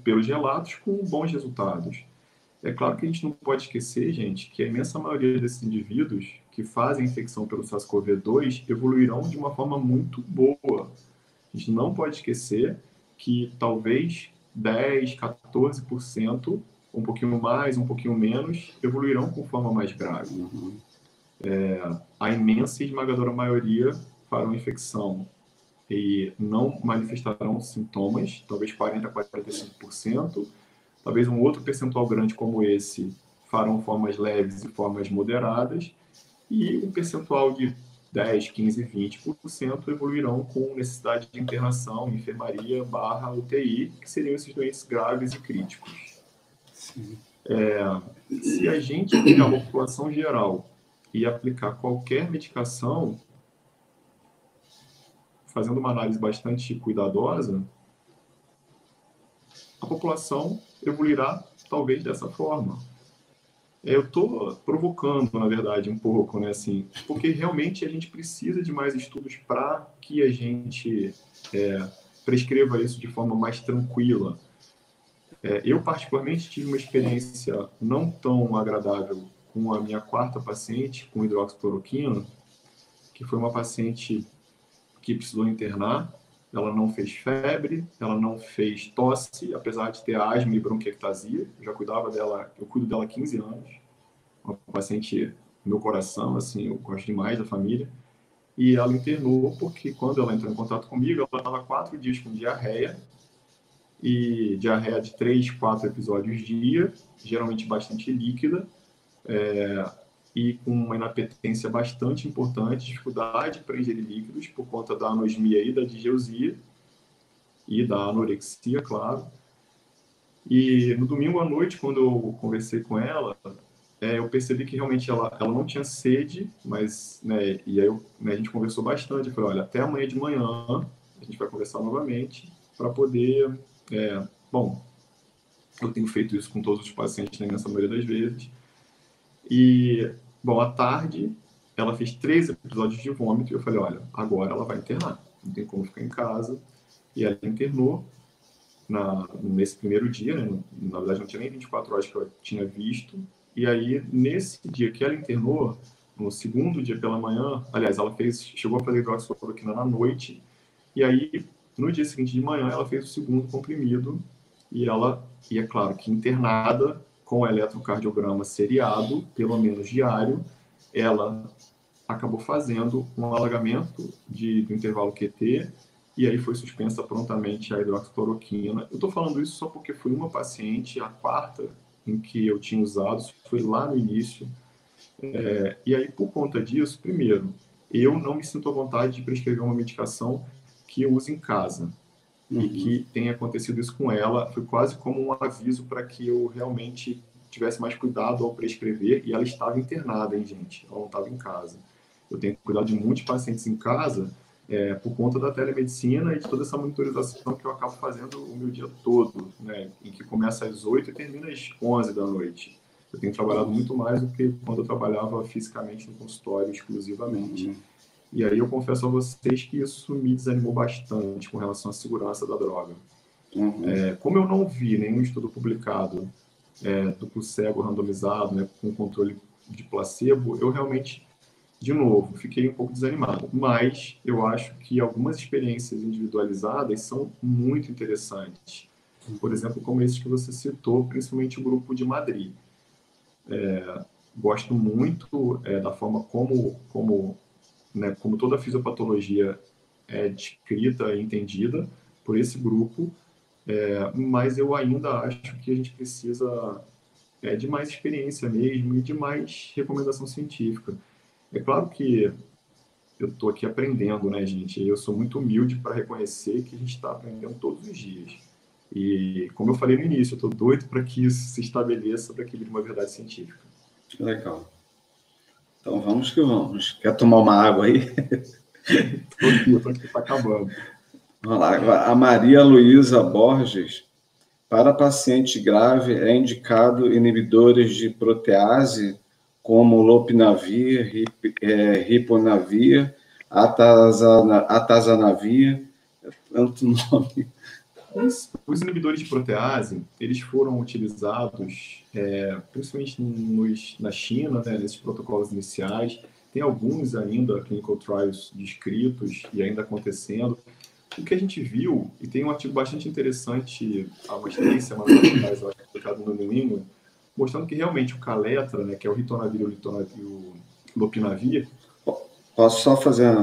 B: pelos relatos com bons resultados. É claro que a gente não pode esquecer, gente, que a imensa maioria desses indivíduos que fazem infecção pelo SARS-CoV-2 evoluirão de uma forma muito boa. A gente não pode esquecer que talvez 10, 14%, um pouquinho mais, um pouquinho menos, evoluirão com forma mais grave. a imensa e esmagadora maioria farão infecção e não manifestarão sintomas, talvez 40% a 45%, talvez um outro percentual grande como esse farão formas leves e formas moderadas, e um percentual de 10, 15, 20% evoluirão com necessidade de internação, enfermaria / UTI, que seriam esses doentes graves e críticos.
A: Sim.
B: Se a gente pegar a população geral e aplicar qualquer medicação, fazendo uma análise bastante cuidadosa, a população evoluirá talvez dessa forma. Eu estou provocando, na verdade, um pouco, né, assim, porque realmente a gente precisa de mais estudos para que a gente prescreva isso de forma mais tranquila. Eu, particularmente, tive uma experiência não tão agradável com a minha 4ª paciente com hidroxicloroquina, que foi uma paciente que precisou internar. Ela não fez febre, ela não fez tosse, apesar de ter asma e bronquiectasia. Eu já cuidava dela, eu cuido dela há 15 anos. Uma paciente do meu coração, assim, eu gosto demais da família. E ela internou porque quando ela entrou em contato comigo, ela estava 4 dias com diarreia, e diarreia de 3, 4 episódios dia, geralmente bastante líquida, e com uma inapetência bastante importante, dificuldade para ingerir líquidos por conta da anosmia e da digeusia, e da anorexia, claro. E no domingo à noite, quando eu conversei com ela, eu percebi que realmente ela não tinha sede, mas, né, e aí a gente conversou bastante. Eu falei, olha, até amanhã de manhã a gente vai conversar novamente para poder... bom, eu tenho feito isso com todos os pacientes, né, nessa maioria das vezes. E, bom, à tarde, ela fez 3 episódios de vômito e eu falei, olha, agora ela vai internar, não tem como ficar em casa. E ela internou nesse primeiro dia, né? Na verdade não tinha nem 24 horas que ela tinha visto. E aí, nesse dia que ela internou, no segundo dia pela manhã, aliás, ela chegou a fazer hidroxicloroquina na noite, e aí, no dia seguinte de manhã, ela fez o segundo comprimido, e é claro que internada, com o eletrocardiograma seriado, pelo menos diário, ela acabou fazendo um alargamento do intervalo QT, e aí foi suspensa prontamente a hidroxicloroquina. Eu estou falando isso só porque foi uma paciente, a 4ª em que eu tinha usado, foi lá no início. E aí, por conta disso, primeiro, eu não me sinto à vontade de prescrever uma medicação que eu use em casa. E que tenha acontecido isso com ela, foi quase como um aviso para que eu realmente tivesse mais cuidado ao prescrever, e ela estava internada, hein, gente? Ela não estava em casa. Eu tenho cuidado de muitos pacientes em casa, por conta da telemedicina e de toda essa monitorização que eu acabo fazendo o meu dia todo, né? Em que começa às 8 e termina às 11 da noite. Eu tenho trabalhado muito mais do que quando eu trabalhava fisicamente no consultório exclusivamente. E aí eu confesso a vocês que isso me desanimou bastante com relação à segurança da droga. Como eu não vi nenhum estudo publicado duplo cego randomizado, né, com controle de placebo, eu realmente, de novo, fiquei um pouco desanimado. Mas eu acho que algumas experiências individualizadas são muito interessantes. Por exemplo, como esse que você citou, principalmente o grupo de Madrid. Gosto muito da forma como toda a fisiopatologia é descrita e entendida por esse grupo, mas eu ainda acho que a gente precisa de mais experiência mesmo e de mais recomendação científica. É claro que eu estou aqui aprendendo, né, gente? Eu sou muito humilde para reconhecer que a gente está aprendendo todos os dias. E, como eu falei no início, eu estou doido para que isso se estabeleça, para que vire uma verdade científica.
A: Legal. Então, vamos que vamos. Quer tomar uma água aí?
B: Estou aqui, está acabando.
A: Vamos lá. A Maria Luísa Borges. Para paciente grave, é indicado inibidores de protease, como lopinavir, riponavir, atazanavir, tanto nome.
B: Os inibidores de protease, eles foram utilizados principalmente na China, né, nesses protocolos iniciais. Tem alguns ainda, clinical trials descritos e ainda acontecendo. O que a gente viu, e tem um artigo bastante interessante, há umas 3 semanas atrás, publicado no New England, mostrando que realmente o Caletra, né, que é o ritonavir e o lopinavir.
A: Posso só fazer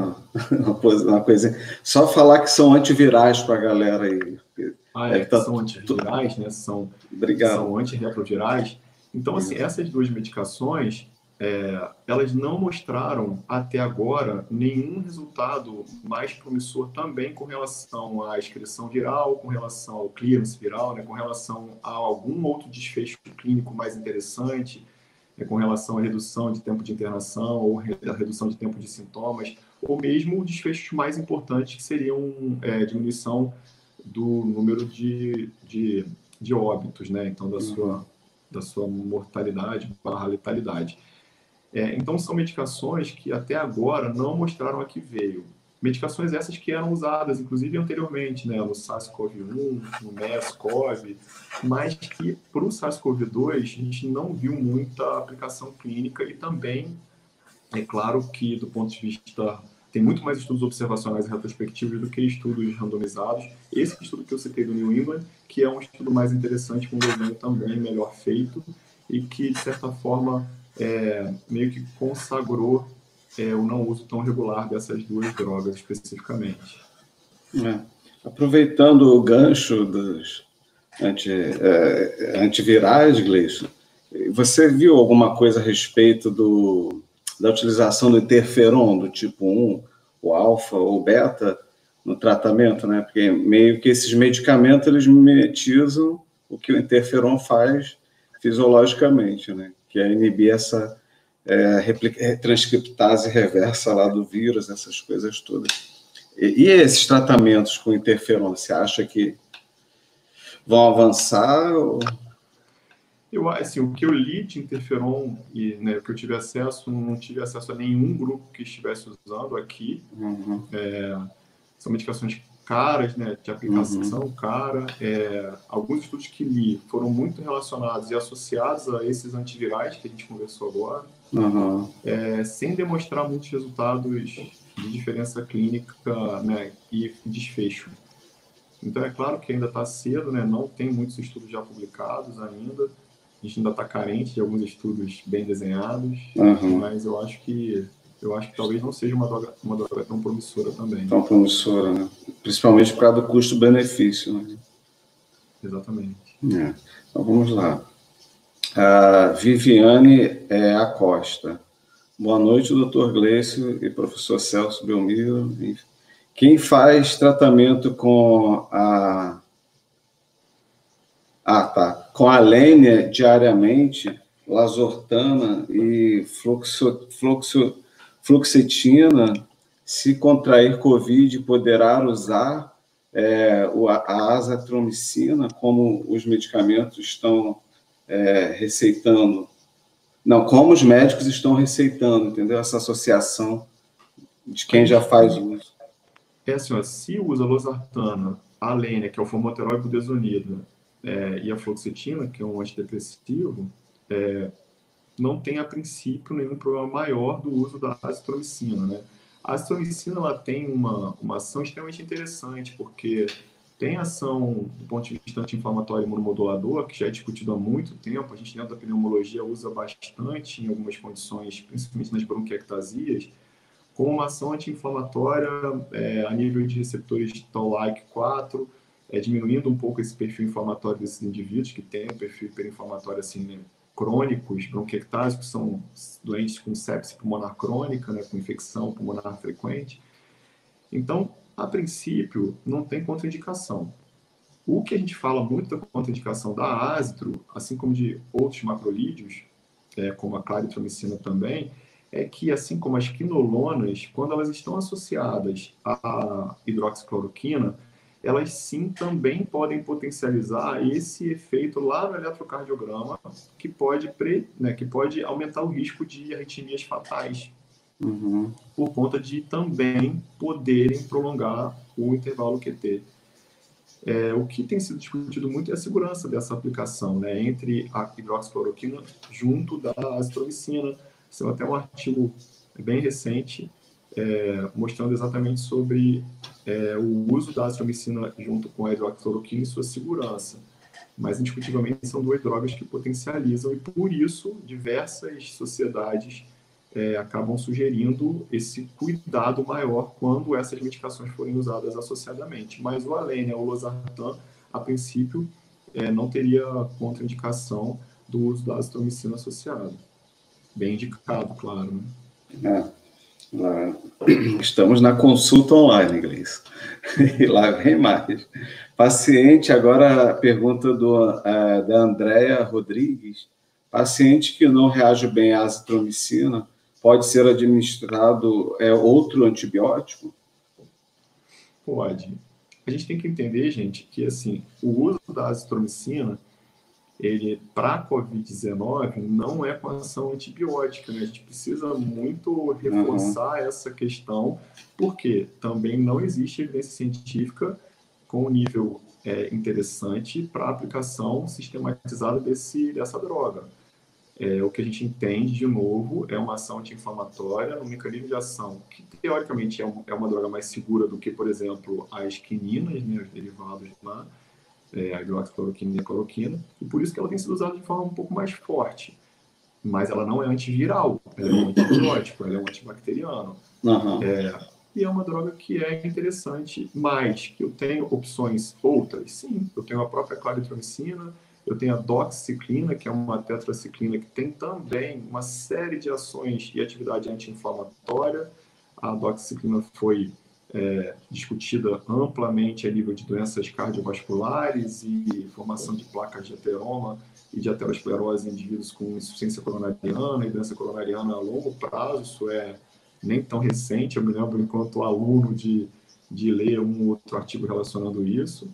A: uma coisa? Só falar que são antivirais para a galera aí.
B: São antivirais, né? São antirretrovirais. Então, assim, essas duas medicações, elas não mostraram até agora nenhum resultado mais promissor também com relação à excreção viral, com relação ao clearance viral, né? Com relação a algum outro desfecho clínico mais interessante, com relação à redução de tempo de internação ou a redução de tempo de sintomas, ou mesmo desfechos mais importantes que seriam diminuição do número de óbitos, né? Então, da sua mortalidade / letalidade. Então, são medicações que até agora não mostraram a que veio. Medicações essas que eram usadas, inclusive, anteriormente, né, no SARS-CoV-1, no MERS-CoV, mas que para o SARS-CoV-2 a gente não viu muita aplicação clínica e também, é claro que, do ponto de vista... Tem muito mais estudos observacionais e retrospectivos do que estudos randomizados. Esse estudo que eu citei do New England, que é um estudo mais interessante, com um desenho também melhor feito e que, de certa forma, meio que consagrou o não uso tão regular dessas duas drogas especificamente.
A: Aproveitando o gancho dos antivirais, Gleison, você viu alguma coisa a respeito da utilização do interferon do tipo 1, o alfa ou beta, no tratamento, né? Porque meio que esses medicamentos, eles mimetizam o que o interferon faz fisiologicamente, né? Que é inibir essa transcriptase reversa lá do vírus, essas coisas todas. E esses tratamentos com interferon, você acha que vão avançar?
B: Assim, o que eu li de interferon e, né, o que eu tive acesso, não tive acesso a nenhum grupo que estivesse usando aqui. São medicações caras, né, de aplicação cara. Alguns estudos que li foram muito relacionados e associados a esses antivirais que a gente conversou agora, sem demonstrar muitos resultados de diferença clínica, né, e desfecho. Então, é claro que ainda está cedo, né, não tem muitos estudos já publicados ainda. A gente ainda está carente de alguns estudos bem desenhados, mas eu acho que talvez não seja uma droga tão promissora também.
A: Tão promissora, né? Principalmente por causa do custo-benefício, né?
B: Exatamente.
A: Então, vamos lá. A Viviane Acosta. Boa noite, doutor Gleison e professor Celso Belmiro. Quem faz tratamento com com a Lênia diariamente, Lazortana e fluoxetina, se contrair Covid, poderá usar a azitromicina, como os medicamentos estão receitando. Não, como os médicos estão receitando, entendeu? Essa associação de quem já faz uso.
B: Assim, se usa losartana, a Lênia, que é o formoterol e budesonida, e a fluoxetina, que é um antidepressivo, não tem, a princípio, nenhum problema maior do uso da azitromicina, né? A azitromicina, ela tem uma ação extremamente interessante, porque tem ação do ponto de vista anti-inflamatório e imunomodulador, que já é discutido há muito tempo. A gente, dentro da pneumologia, usa bastante em algumas condições, principalmente nas bronquiectasias, como uma ação anti-inflamatória a nível de receptores Toll-like 4, diminuindo um pouco esse perfil inflamatório desses indivíduos que têm um perfil hiperinflamatório assim, né, crônicos, bronquiectásicos, são doentes com sepse pulmonar crônica, né, com infecção pulmonar frequente. Então, a princípio, não tem contraindicação. O que a gente fala muito da contraindicação da azitro, assim como de outros macrolídeos, como a claritromicina também, é que, assim como as quinolonas, quando elas estão associadas à hidroxicloroquina, elas sim também podem potencializar esse efeito lá no eletrocardiograma, que pode aumentar o risco de arritmias fatais, por conta de também poderem prolongar o intervalo QT. O que tem sido discutido muito é a segurança dessa aplicação, né, entre a hidroxicloroquina junto da azitromicina. Tem até um artigo bem recente mostrando exatamente sobre o uso da azitromicina junto com a hidroxicloroquina e sua segurança. Mas, indiscutivelmente, são duas drogas que potencializam e, por isso, diversas sociedades acabam sugerindo esse cuidado maior quando essas medicações forem usadas associadamente. Mas o Alenia ou o Losartan, a princípio, não teria contraindicação do uso da azitromicina associada. Bem indicado, claro, né?
A: Estamos na consulta online, Gleice. E lá vem mais. Paciente, agora a pergunta da Andréa Rodrigues. Paciente que não reage bem à azitromicina, pode ser administrado outro antibiótico?
B: Pode. A gente tem que entender, gente, que assim, o uso da azitromicina, ele para a Covid-19 não é com ação antibiótica, né? A gente precisa muito reforçar essa questão, porque também não existe evidência científica com um nível interessante para a aplicação sistematizada dessa droga. O que a gente entende, de novo, é uma ação anti-inflamatória, um mecanismo de ação que, teoricamente, é uma droga mais segura do que, por exemplo, as quininas, né, os derivados lá, a hidroxicloroquina e a cloroquina, e por isso que ela tem sido usada de forma um pouco mais forte. Mas ela não é antiviral, ela é um antibiótico, ela é um antibacteriano. E é uma droga que é interessante, mas que eu tenho opções outras, sim. Eu tenho a própria claritromicina, eu tenho a doxiciclina, que é uma tetraciclina que tem também uma série de ações e atividade anti-inflamatória. A doxiciclina foi discutida amplamente a nível de doenças cardiovasculares e formação de placas de ateroma e de aterosclerose em indivíduos com insuficiência coronariana e doença coronariana a longo prazo. Isso é nem tão recente, eu me lembro enquanto aluno de ler um outro artigo relacionando isso.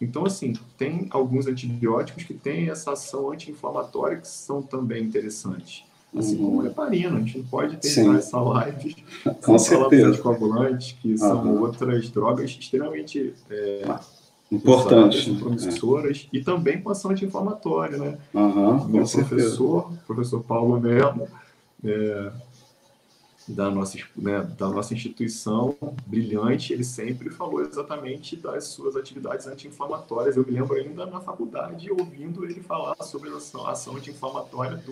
B: Então, assim, tem alguns antibióticos que têm essa ação anti-inflamatória que são também interessantes. Assim como a heparina, a gente não pode terminar essa live sem falar dos anticoagulantes, que são outras drogas extremamente
A: importantes,
B: promissoras, e também com ação anti-inflamatória, né?
A: Meu
B: professor Paulo Melo, da nossa instituição brilhante, ele sempre falou exatamente das suas atividades anti-inflamatórias. Eu me lembro ainda na faculdade ouvindo ele falar sobre a ação anti-inflamatória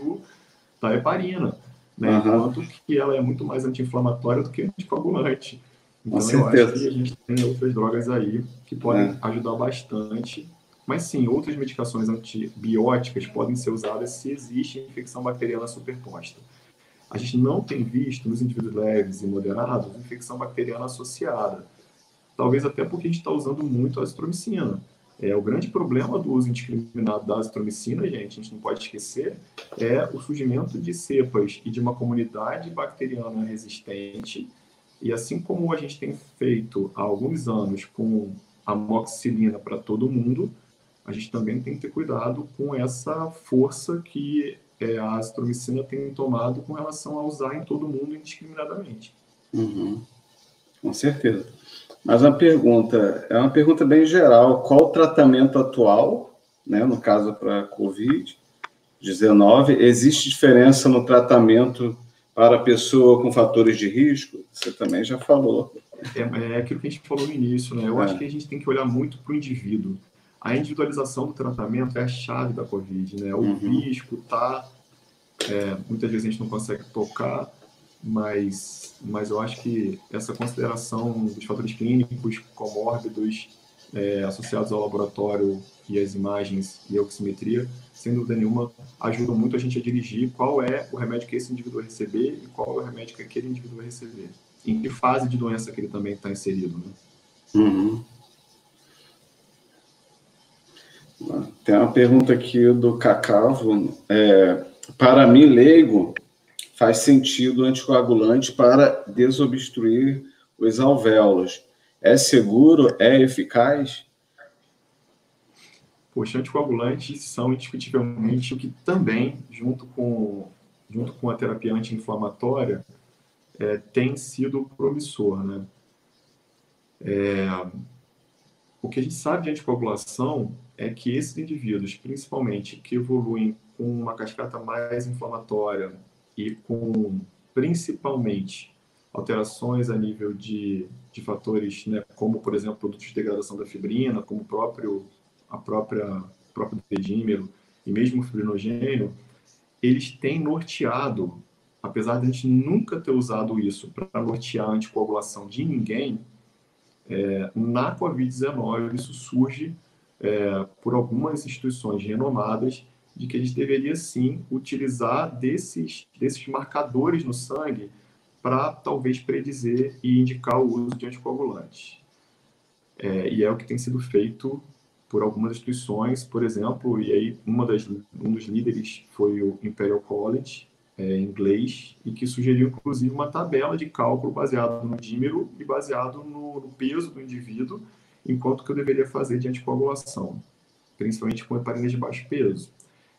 B: da heparina, né? Enquanto que ela é muito mais anti-inflamatória do que anticoagulante. Então eu acho que a gente tem outras drogas aí que podem ajudar bastante. Mas sim, outras medicações antibióticas podem ser usadas se existe infecção bacteriana superposta. A gente não tem visto nos indivíduos leves e moderados infecção bacteriana associada. Talvez até porque a gente está usando muito a azitromicina. O grande problema do uso indiscriminado da azitromicina, gente, a gente não pode esquecer, é o surgimento de cepas e de uma comunidade bacteriana resistente. E assim como a gente tem feito há alguns anos com a amoxicilina para todo mundo, a gente também tem que ter cuidado com essa força que a azitromicina tem tomado com relação a usar em todo mundo indiscriminadamente.
A: Com certeza. Mas é uma pergunta bem geral. Qual o tratamento atual, né, no caso para Covid-19? Existe diferença no tratamento para pessoa com fatores de risco? Você também já falou.
B: É aquilo que a gente falou no início, né? Eu acho que a gente tem que olhar muito para o indivíduo. A individualização do tratamento é a chave da Covid, né? O risco está... muitas vezes a gente não consegue tocar, mas eu acho que essa consideração dos fatores clínicos comórbidos associados ao laboratório e às imagens e a oximetria, sem dúvida nenhuma, ajudam muito a gente a dirigir qual é o remédio que esse indivíduo vai receber e qual é o remédio que aquele indivíduo vai receber. Em que fase de doença que ele também está inserido, né?
A: Tem uma pergunta aqui do Cacavo. Para mim, leigo, faz sentido anticoagulante para desobstruir os alvéolos. É seguro? É eficaz?
B: Poxa, anticoagulantes são indiscutivelmente o que também, junto com a terapia anti-inflamatória, tem sido promissor, né? O que a gente sabe de anticoagulação é que esses indivíduos, principalmente, que evoluem com uma cascata mais inflamatória e com, principalmente, alterações a nível de fatores, né, como, por exemplo, produtos de degradação da fibrina, como o próprio dedímero e mesmo o fibrinogênio, eles têm norteado apesar de a gente nunca ter usado isso para nortear a anticoagulação de ninguém, na Covid-19 isso surge por algumas instituições renomadas de que a gente deveria sim utilizar desses marcadores no sangue para talvez predizer e indicar o uso de anticoagulantes. E é o que tem sido feito por algumas instituições, por exemplo, e aí um dos líderes foi o Imperial College, inglês, e que sugeriu inclusive uma tabela de cálculo baseado no dímero e baseado no peso do indivíduo, enquanto que eu deveria fazer de anticoagulação, principalmente com heparinas de baixo peso.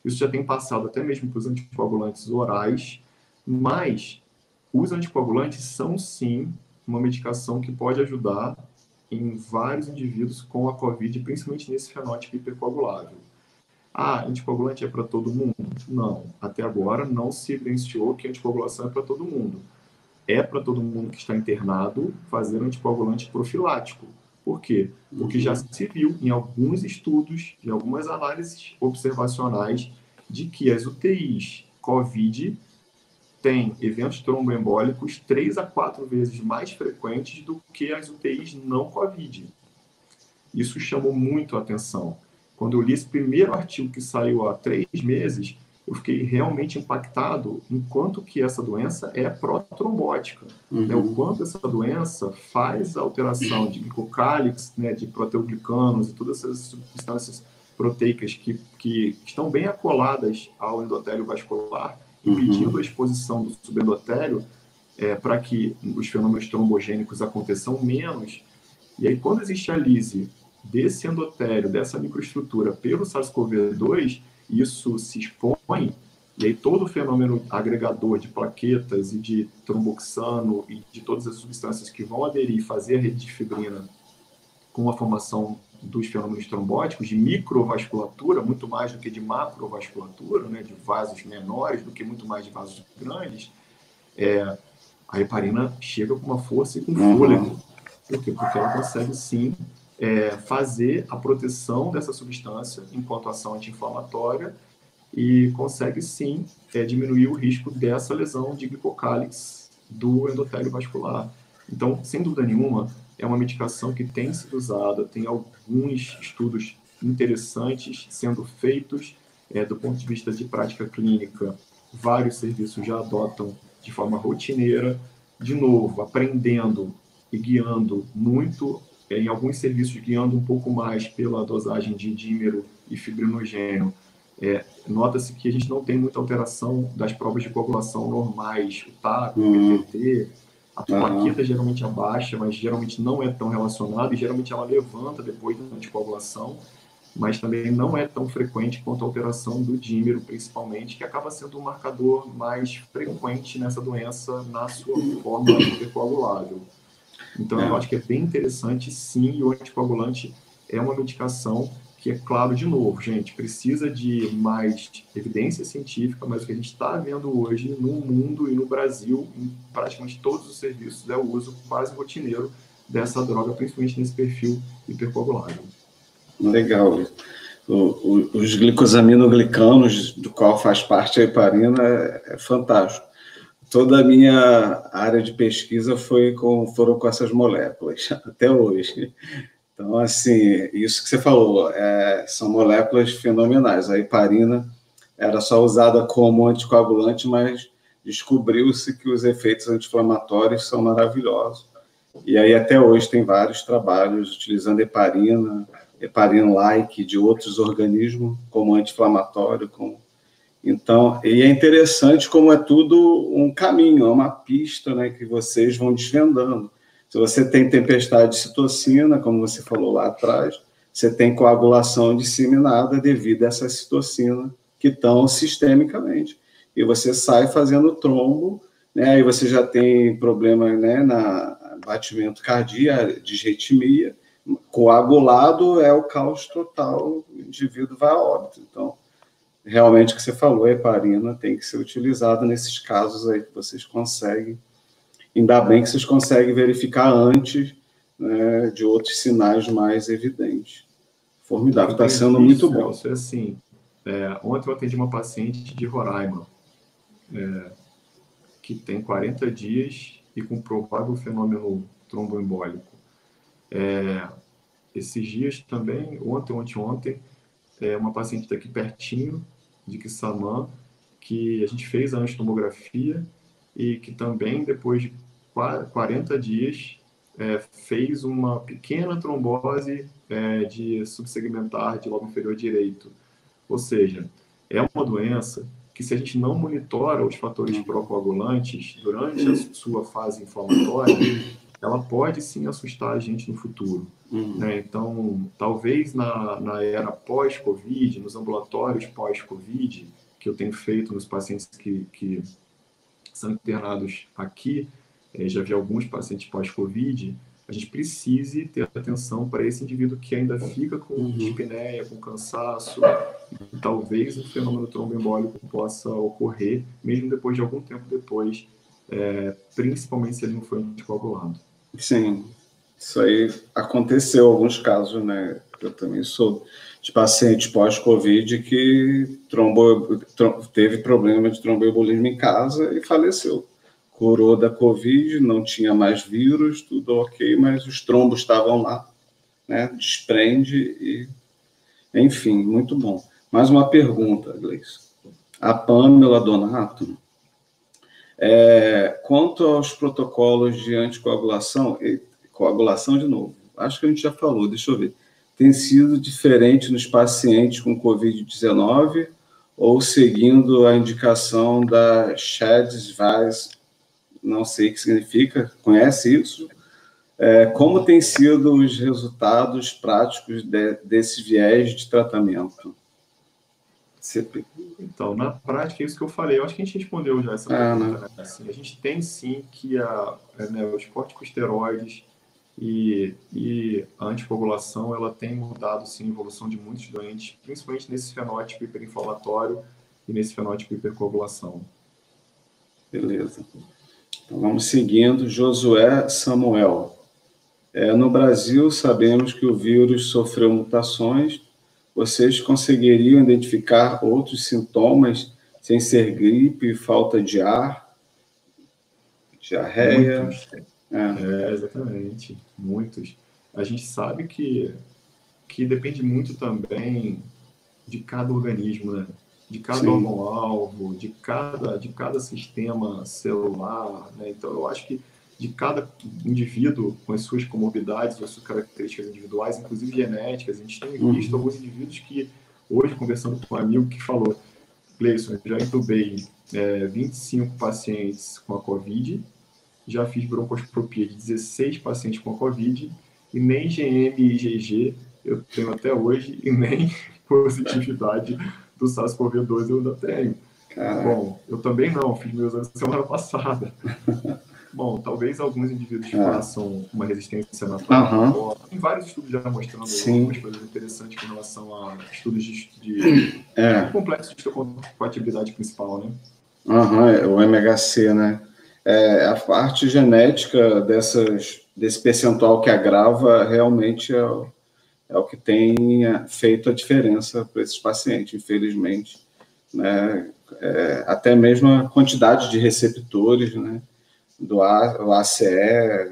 B: Isso já tem passado até mesmo para os anticoagulantes orais, mas os anticoagulantes são sim uma medicação que pode ajudar em vários indivíduos com a COVID, principalmente nesse fenótipo hipercoagulável. Anticoagulante é para todo mundo? Não. Até agora não se evidenciou que anticoagulação é para todo mundo. É para todo mundo que está internado fazer anticoagulante profilático. Por quê? Porque já se viu em alguns estudos, em algumas análises observacionais, de que as UTIs COVID têm eventos tromboembólicos 3 a 4 vezes mais frequentes do que as UTIs não COVID. Isso chamou muito a atenção. Quando eu li esse primeiro artigo que saiu há 3 meses, eu fiquei realmente impactado em quanto que essa doença é protrombótica. Né? O quanto essa doença faz a alteração de glicocálix, né, de proteoglicanos e todas essas substâncias proteicas que estão bem acoladas ao endotélio vascular, impedindo a exposição do subendotélio para que os fenômenos trombogênicos aconteçam menos. E aí, quando existe a lise desse endotélio, dessa microestrutura pelo SARS-CoV-2, isso se expõe, e aí todo o fenômeno agregador de plaquetas e de tromboxano e de todas as substâncias que vão aderir e fazer a rede de fibrina com a formação dos fenômenos trombóticos, de microvasculatura, muito mais do que de macrovasculatura, né, de vasos menores do que muito mais de vasos grandes, a heparina chega com uma força e com fôlego. Por quê? Porque ela consegue, sim, fazer a proteção dessa substância enquanto ação anti-inflamatória e consegue, sim, diminuir o risco dessa lesão de glicocálix do endotélio vascular. Então, sem dúvida nenhuma, é uma medicação que tem sido usada, tem alguns estudos interessantes sendo feitos do ponto de vista de prática clínica. Vários serviços já adotam de forma rotineira, de novo, aprendendo e guiando muito, em alguns serviços guiando um pouco mais pela dosagem de dímero e fibrinogênio. Nota-se que a gente não tem muita alteração das provas de coagulação normais, o TAP, o PTT, a plaqueta geralmente abaixa, mas geralmente não é tão relacionada, e geralmente ela levanta depois da anticoagulação, mas também não é tão frequente quanto a alteração do dímero, principalmente, que acaba sendo um marcador mais frequente nessa doença na sua forma hipercoagulável. Então, eu acho que é bem interessante, sim, e o anticoagulante é uma medicação que, é claro, de novo, gente, precisa de mais evidência científica, mas o que a gente está vendo hoje no mundo e no Brasil, em praticamente todos os serviços, é o uso quase rotineiro dessa droga, principalmente nesse perfil hipercoagulável.
A: Legal. Os glicosaminoglicanos, do qual faz parte a heparina, é fantástico. Toda a minha área de pesquisa foram com essas moléculas, até hoje. Então, assim, isso que você falou, são moléculas fenomenais. A heparina era só usada como anticoagulante, mas descobriu-se que os efeitos anti-inflamatórios são maravilhosos. E aí, até hoje, tem vários trabalhos utilizando heparina-like de outros organismos como anti-inflamatório. Então, e é interessante como é tudo um caminho, é uma pista, né, que vocês vão desvendando. Se você tem tempestade de citocina, como você falou lá atrás, você tem coagulação disseminada devido a essa citocina que estão sistemicamente. E você sai fazendo trombo, né, aí você já tem problema, né, na batimento cardíaco, disritmia. Coagulado é o caos total, o indivíduo vai a óbito. Então, realmente o que você falou, a heparina tem que ser utilizada nesses casos aí que vocês conseguem. Ainda bem que vocês conseguem verificar antes, né, de outros sinais mais evidentes. Formidável, está sendo muito bom.
B: Celso, assim, ontem eu atendi uma paciente de Roraima, que tem 40 dias e com provável fenômeno tromboembólico. Esses dias também, ontem ou anteontem, uma paciente daqui pertinho, de Quissamã, que a gente fez a angiotomografia e que também, depois de 40 dias, fez uma pequena trombose de subsegmentar de lobo inferior direito. Ou seja, é uma doença que, se a gente não monitora os fatores procoagulantes durante a sua fase inflamatória, ela pode sim assustar a gente no futuro. Né? Então, talvez na era pós-Covid, nos ambulatórios pós-Covid, que eu tenho feito nos pacientes que são internados aqui, já vi alguns pacientes pós-Covid, a gente precise ter atenção para esse indivíduo que ainda fica com dispneia, com cansaço, e talvez um fenômeno tromboembólico possa ocorrer, mesmo depois de algum tempo depois, principalmente se ele não foi anticoagulado.
A: Sim, isso aí aconteceu em alguns casos, né? Eu também sou de paciente pós-Covid que teve problema de tromboembolismo em casa e faleceu. Curou da Covid, não tinha mais vírus, tudo ok, mas os trombos estavam lá, né? Desprende e... Enfim, muito bom. Mais uma pergunta, Gleice. A Pamela Donato, quanto aos protocolos de anticoagulação, coagulação de novo, acho que a gente já falou, deixa eu ver, tem sido diferente nos pacientes com Covid-19 ou seguindo a indicação da Sched's-Weiss, não sei o que significa, conhece isso? Como têm sido os resultados práticos desse viés de tratamento?
B: Então, na prática, é isso que eu falei. Eu acho que a gente respondeu já essa pergunta. Né? Assim, a gente tem, sim, que os corticosteroides e a anticoagulação, ela tem mudado, sim, a evolução de muitos doentes, principalmente nesse fenótipo hiperinflamatório e nesse fenótipo hipercoagulação.
A: Beleza. Então, vamos seguindo. Josué Samuel. No Brasil, sabemos que o vírus sofreu mutações. Vocês conseguiriam identificar outros sintomas sem ser gripe, falta de ar, diarreia?
B: Muitos. Exatamente. Muitos. A gente sabe que depende muito também de cada organismo, né? De cada órgão-alvo, de cada sistema celular, né? Então, eu acho que de cada indivíduo com as suas comorbidades, as suas características individuais, inclusive genéticas, a gente tem visto alguns indivíduos que, hoje, conversando com um amigo que falou, Gleison, eu já entubei 25 pacientes com a Covid, já fiz broncooscopia de 16 pacientes com a Covid, e nem IgM e IgG eu tenho até hoje, e nem positividade do SARS-CoV-2 eu ainda tenho. Bom, eu também não, fiz meus exames semana passada. Bom, talvez alguns indivíduos façam uma resistência natural. Tem vários estudos já mostrando algumas coisas interessantes com relação a estudos de complexo de histocompatibilidade principal, né?
A: O MHC, né? A parte genética desse percentual que agrava realmente é o que tem feito a diferença para esses pacientes, infelizmente. Né? Até mesmo a quantidade de receptores, né? Do ACE,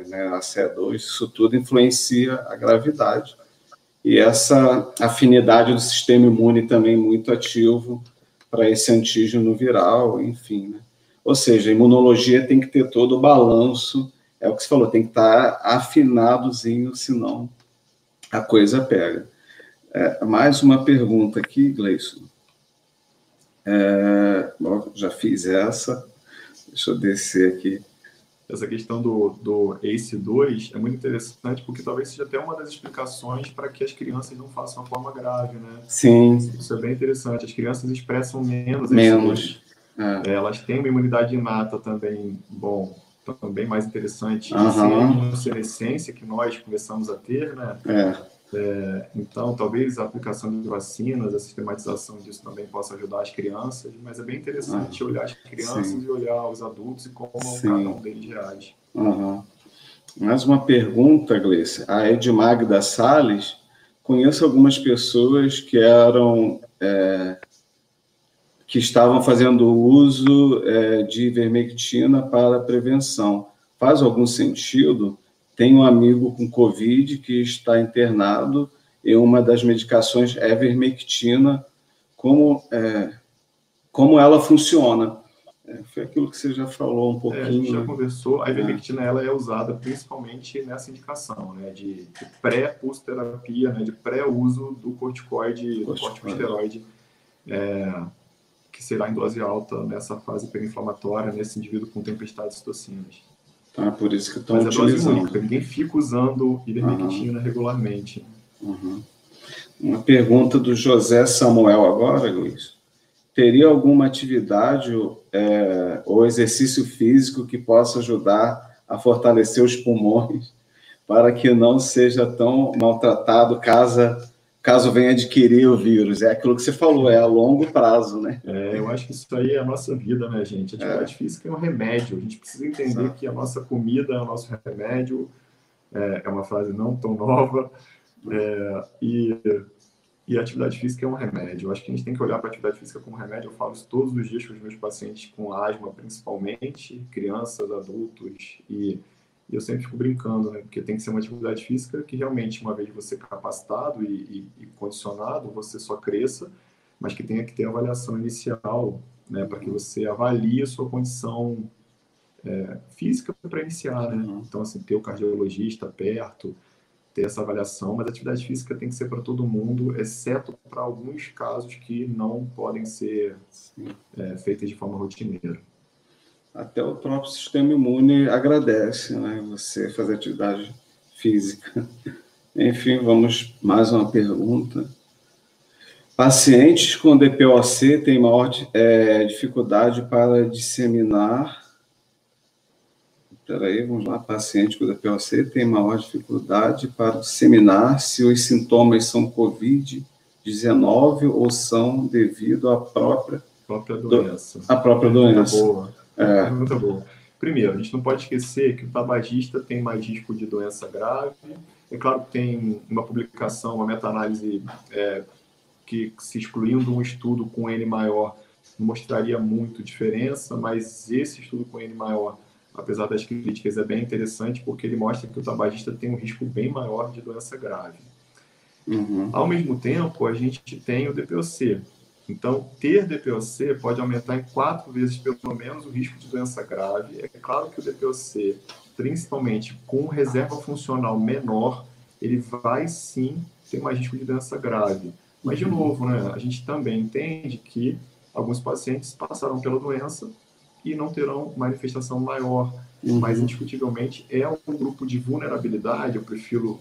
A: né, ACE2, isso tudo influencia a gravidade. E essa afinidade do sistema imune também muito ativo para esse antígeno viral, enfim. Né? Ou seja, a imunologia tem que ter todo o balanço, é o que você falou, tem que estar afinadozinho, senão a coisa pega. Mais uma pergunta aqui, Gleison. Já fiz essa, deixa eu descer aqui.
B: Essa questão do ACE2 é muito interessante, porque talvez seja até uma das explicações para que as crianças não façam uma forma grave, né?
A: Sim.
B: Isso é bem interessante. As crianças expressam menos ACE2. Elas têm uma imunidade inata também, também mais interessante, sem a imunossenescência que nós começamos a ter, né? Então, talvez a aplicação de vacinas, a sistematização disso também possa ajudar as crianças, mas é bem interessante olhar as crianças e olhar os adultos e como cada um deles reage.
A: Mais uma pergunta, Gleice. A Edmagda Salles, conheço algumas pessoas que que estavam fazendo uso de ivermectina para prevenção. Faz algum sentido? Tem um amigo com Covid que está internado e uma das medicações é ivermectina. Como ela funciona? Foi aquilo que você já falou um pouquinho.
B: A gente já conversou. A ivermectina ela é usada principalmente nessa indicação, né, de pré-pulsoterapia, né, de pré-uso do corticoide, do corticosteroide, que será em dose alta nessa fase pré-inflamatória, nesse indivíduo com tempestade de citocinas.
A: Tá, por isso que estão
B: utilizando. Mas é dose
A: única,
B: ninguém fica usando ivermectina regularmente.
A: Uma pergunta do José Samuel agora, Luiz. Teria alguma atividade ou exercício físico que possa ajudar a fortalecer os pulmões para que não seja tão maltratado caso venha adquirir o vírus? É aquilo que você falou, é a longo prazo, né?
B: Eu acho que isso aí é a nossa vida, né, gente? A atividade física é um remédio. A gente precisa entender que a nossa comida é o nosso remédio. É uma frase não tão nova. E a atividade física é um remédio. Eu acho que a gente tem que olhar para a atividade física como remédio. Eu falo isso todos os dias com os meus pacientes com asma, principalmente, crianças, adultos. E eu sempre fico brincando, né? Porque tem que ser uma atividade física que realmente, uma vez você capacitado e condicionado, você só cresça, mas que tenha que ter avaliação inicial, né? Para que você avalie a sua condição física para iniciar, né? Então, assim, ter o cardiologista perto, ter essa avaliação, mas a atividade física tem que ser para todo mundo, exceto para alguns casos que não podem ser feitas de forma rotineira.
A: Até o próprio sistema imune agradece, né? Você fazer atividade física. Enfim, vamos mais uma pergunta. Pacientes com DPOC têm maior dificuldade para disseminar. Vamos lá. Paciente com DPOC tem maior dificuldade para disseminar se os sintomas são COVID-19 ou são devido à própria
B: doença.
A: A própria doença.
B: Muito boa. Primeiro, a gente não pode esquecer que o tabagista tem mais risco de doença grave. É claro que tem uma publicação, uma meta-análise que, se excluindo um estudo com N maior, não mostraria muito diferença, mas esse estudo com N maior, apesar das críticas, é bem interessante porque ele mostra que o tabagista tem um risco bem maior de doença grave. Ao mesmo tempo, a gente tem o DPOC. Então, ter DPOC pode aumentar em 4 vezes, pelo menos, o risco de doença grave. É claro que o DPOC, principalmente com reserva funcional menor, ele vai sim ter mais risco de doença grave. Mas, de novo, né, a gente também entende que alguns pacientes passaram pela doença e não terão manifestação maior. Mas, indiscutivelmente, é um grupo de vulnerabilidade, eu prefiro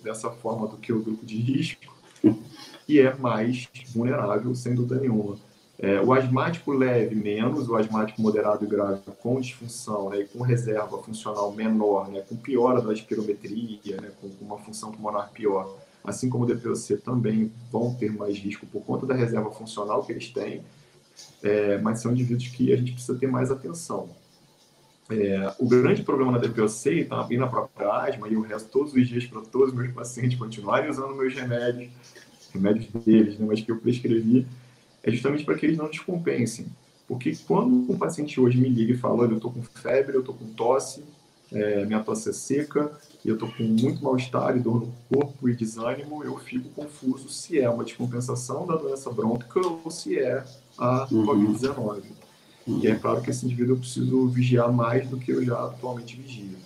B: dessa forma do que o grupo de risco, e é mais vulnerável, sem dúvida nenhuma. O asmático leve menos, o asmático moderado e grave com disfunção, né, e com reserva funcional menor, né, com piora da espirometria, né, com uma função pulmonar pior, assim como o DPOC também vão ter mais risco por conta da reserva funcional que eles têm, mas são indivíduos que a gente precisa ter mais atenção. O grande problema na DPOC, e está bem na própria asma, e eu rezo todos os dias para todos os meus pacientes continuarem usando meus remédios deles, né, mas que eu prescrevi, é justamente para que eles não descompensem. Porque quando um paciente hoje me liga e fala, olha, eu estou com febre, eu estou com tosse, minha tosse é seca, e eu estou com muito mal-estar e dor no corpo e desânimo, eu fico confuso se é uma descompensação da doença brônquica ou se é a Covid-19. E é claro que esse indivíduo eu preciso vigiar mais do que eu já atualmente vigio.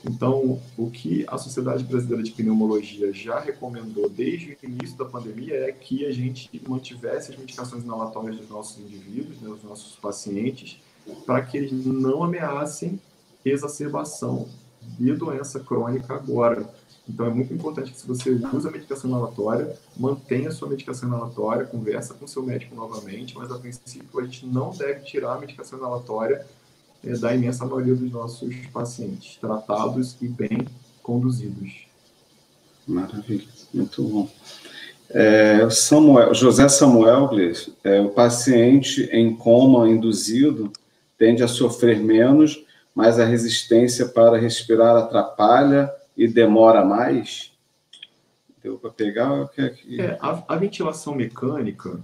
B: Então, o que a Sociedade Brasileira de Pneumologia já recomendou desde o início da pandemia é que a gente mantivesse as medicações inalatórias dos nossos indivíduos, né, dos nossos pacientes, para que eles não ameacem exacerbação de doença crônica agora. Então, é muito importante que, se você usa a medicação inalatória, mantenha a sua medicação inalatória, conversa com o seu médico novamente, mas, a princípio, a gente não deve tirar a medicação inalatória da imensa maioria dos nossos pacientes, tratados e bem conduzidos.
A: Maravilha, muito bom. José Samuel, o paciente em coma induzido tende a sofrer menos, mas a resistência para respirar atrapalha e demora mais? Deu para pegar?
B: A ventilação mecânica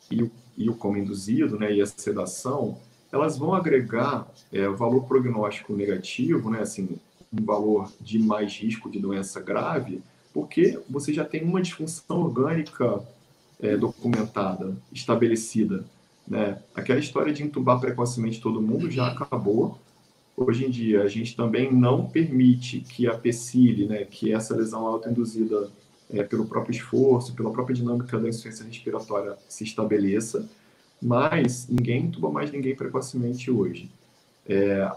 B: e e o coma induzido, né, e a sedação, elas vão agregar valor prognóstico negativo, né, assim, um valor de mais risco de doença grave, porque você já tem uma disfunção orgânica documentada, estabelecida, né? Aquela história de entubar precocemente todo mundo já acabou. Hoje em dia, a gente também não permite que a PCIL, né, que é essa lesão autoinduzida pelo próprio esforço, pela própria dinâmica da insuficiência respiratória, se estabeleça, mas ninguém entuba mais ninguém precocemente hoje.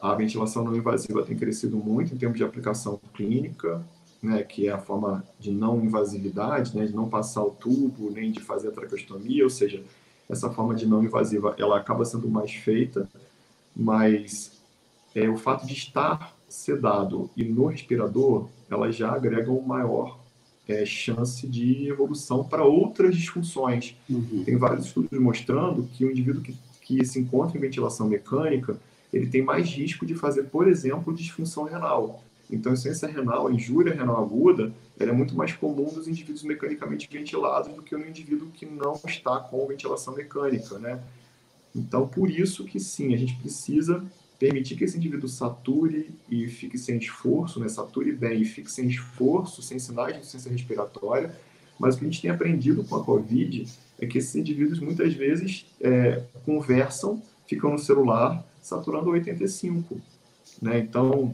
B: A ventilação não invasiva tem crescido muito em termos de aplicação clínica, né, que é a forma de não invasividade, né, de não passar o tubo, nem de fazer a traqueostomia, ou seja, essa forma de não invasiva, ela acaba sendo mais feita, mas o fato de estar sedado e no respirador, ela já agrega uma maior chance de evolução para outras disfunções. Tem vários estudos mostrando que o indivíduo que se encontra em ventilação mecânica, ele tem mais risco de fazer, por exemplo, disfunção renal. Então, a insuficiência renal, a injúria renal aguda, ela é muito mais comum nos indivíduos mecanicamente ventilados do que no indivíduo que não está com ventilação mecânica, né? Então, por isso que sim, a gente precisa permitir que esse indivíduo sature e fique sem esforço, né? Sature bem e fique sem esforço, sem sinais de insuficiência respiratória. Mas o que a gente tem aprendido com a COVID é que esses indivíduos muitas vezes conversam, ficam no celular, saturando 85. Né? Então,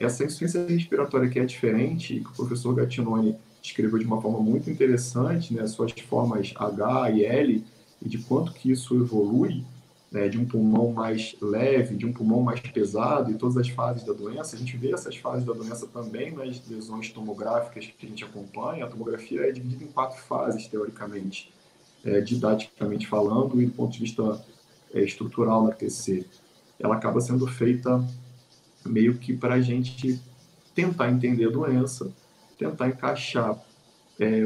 B: essa insuficiência respiratória que é diferente, que o professor Gattinoni descreveu de uma forma muito interessante, né? Suas formas H e L, e de quanto que isso evolui, né? De um pulmão mais leve, de um pulmão mais pesado, e todas as fases da doença. A gente vê essas fases da doença também nas lesões tomográficas que a gente acompanha. A tomografia é dividida em 4 fases, teoricamente, didaticamente falando, e do ponto de vista estrutural na TC. Ela acaba sendo feita meio que para a gente tentar entender a doença, tentar encaixar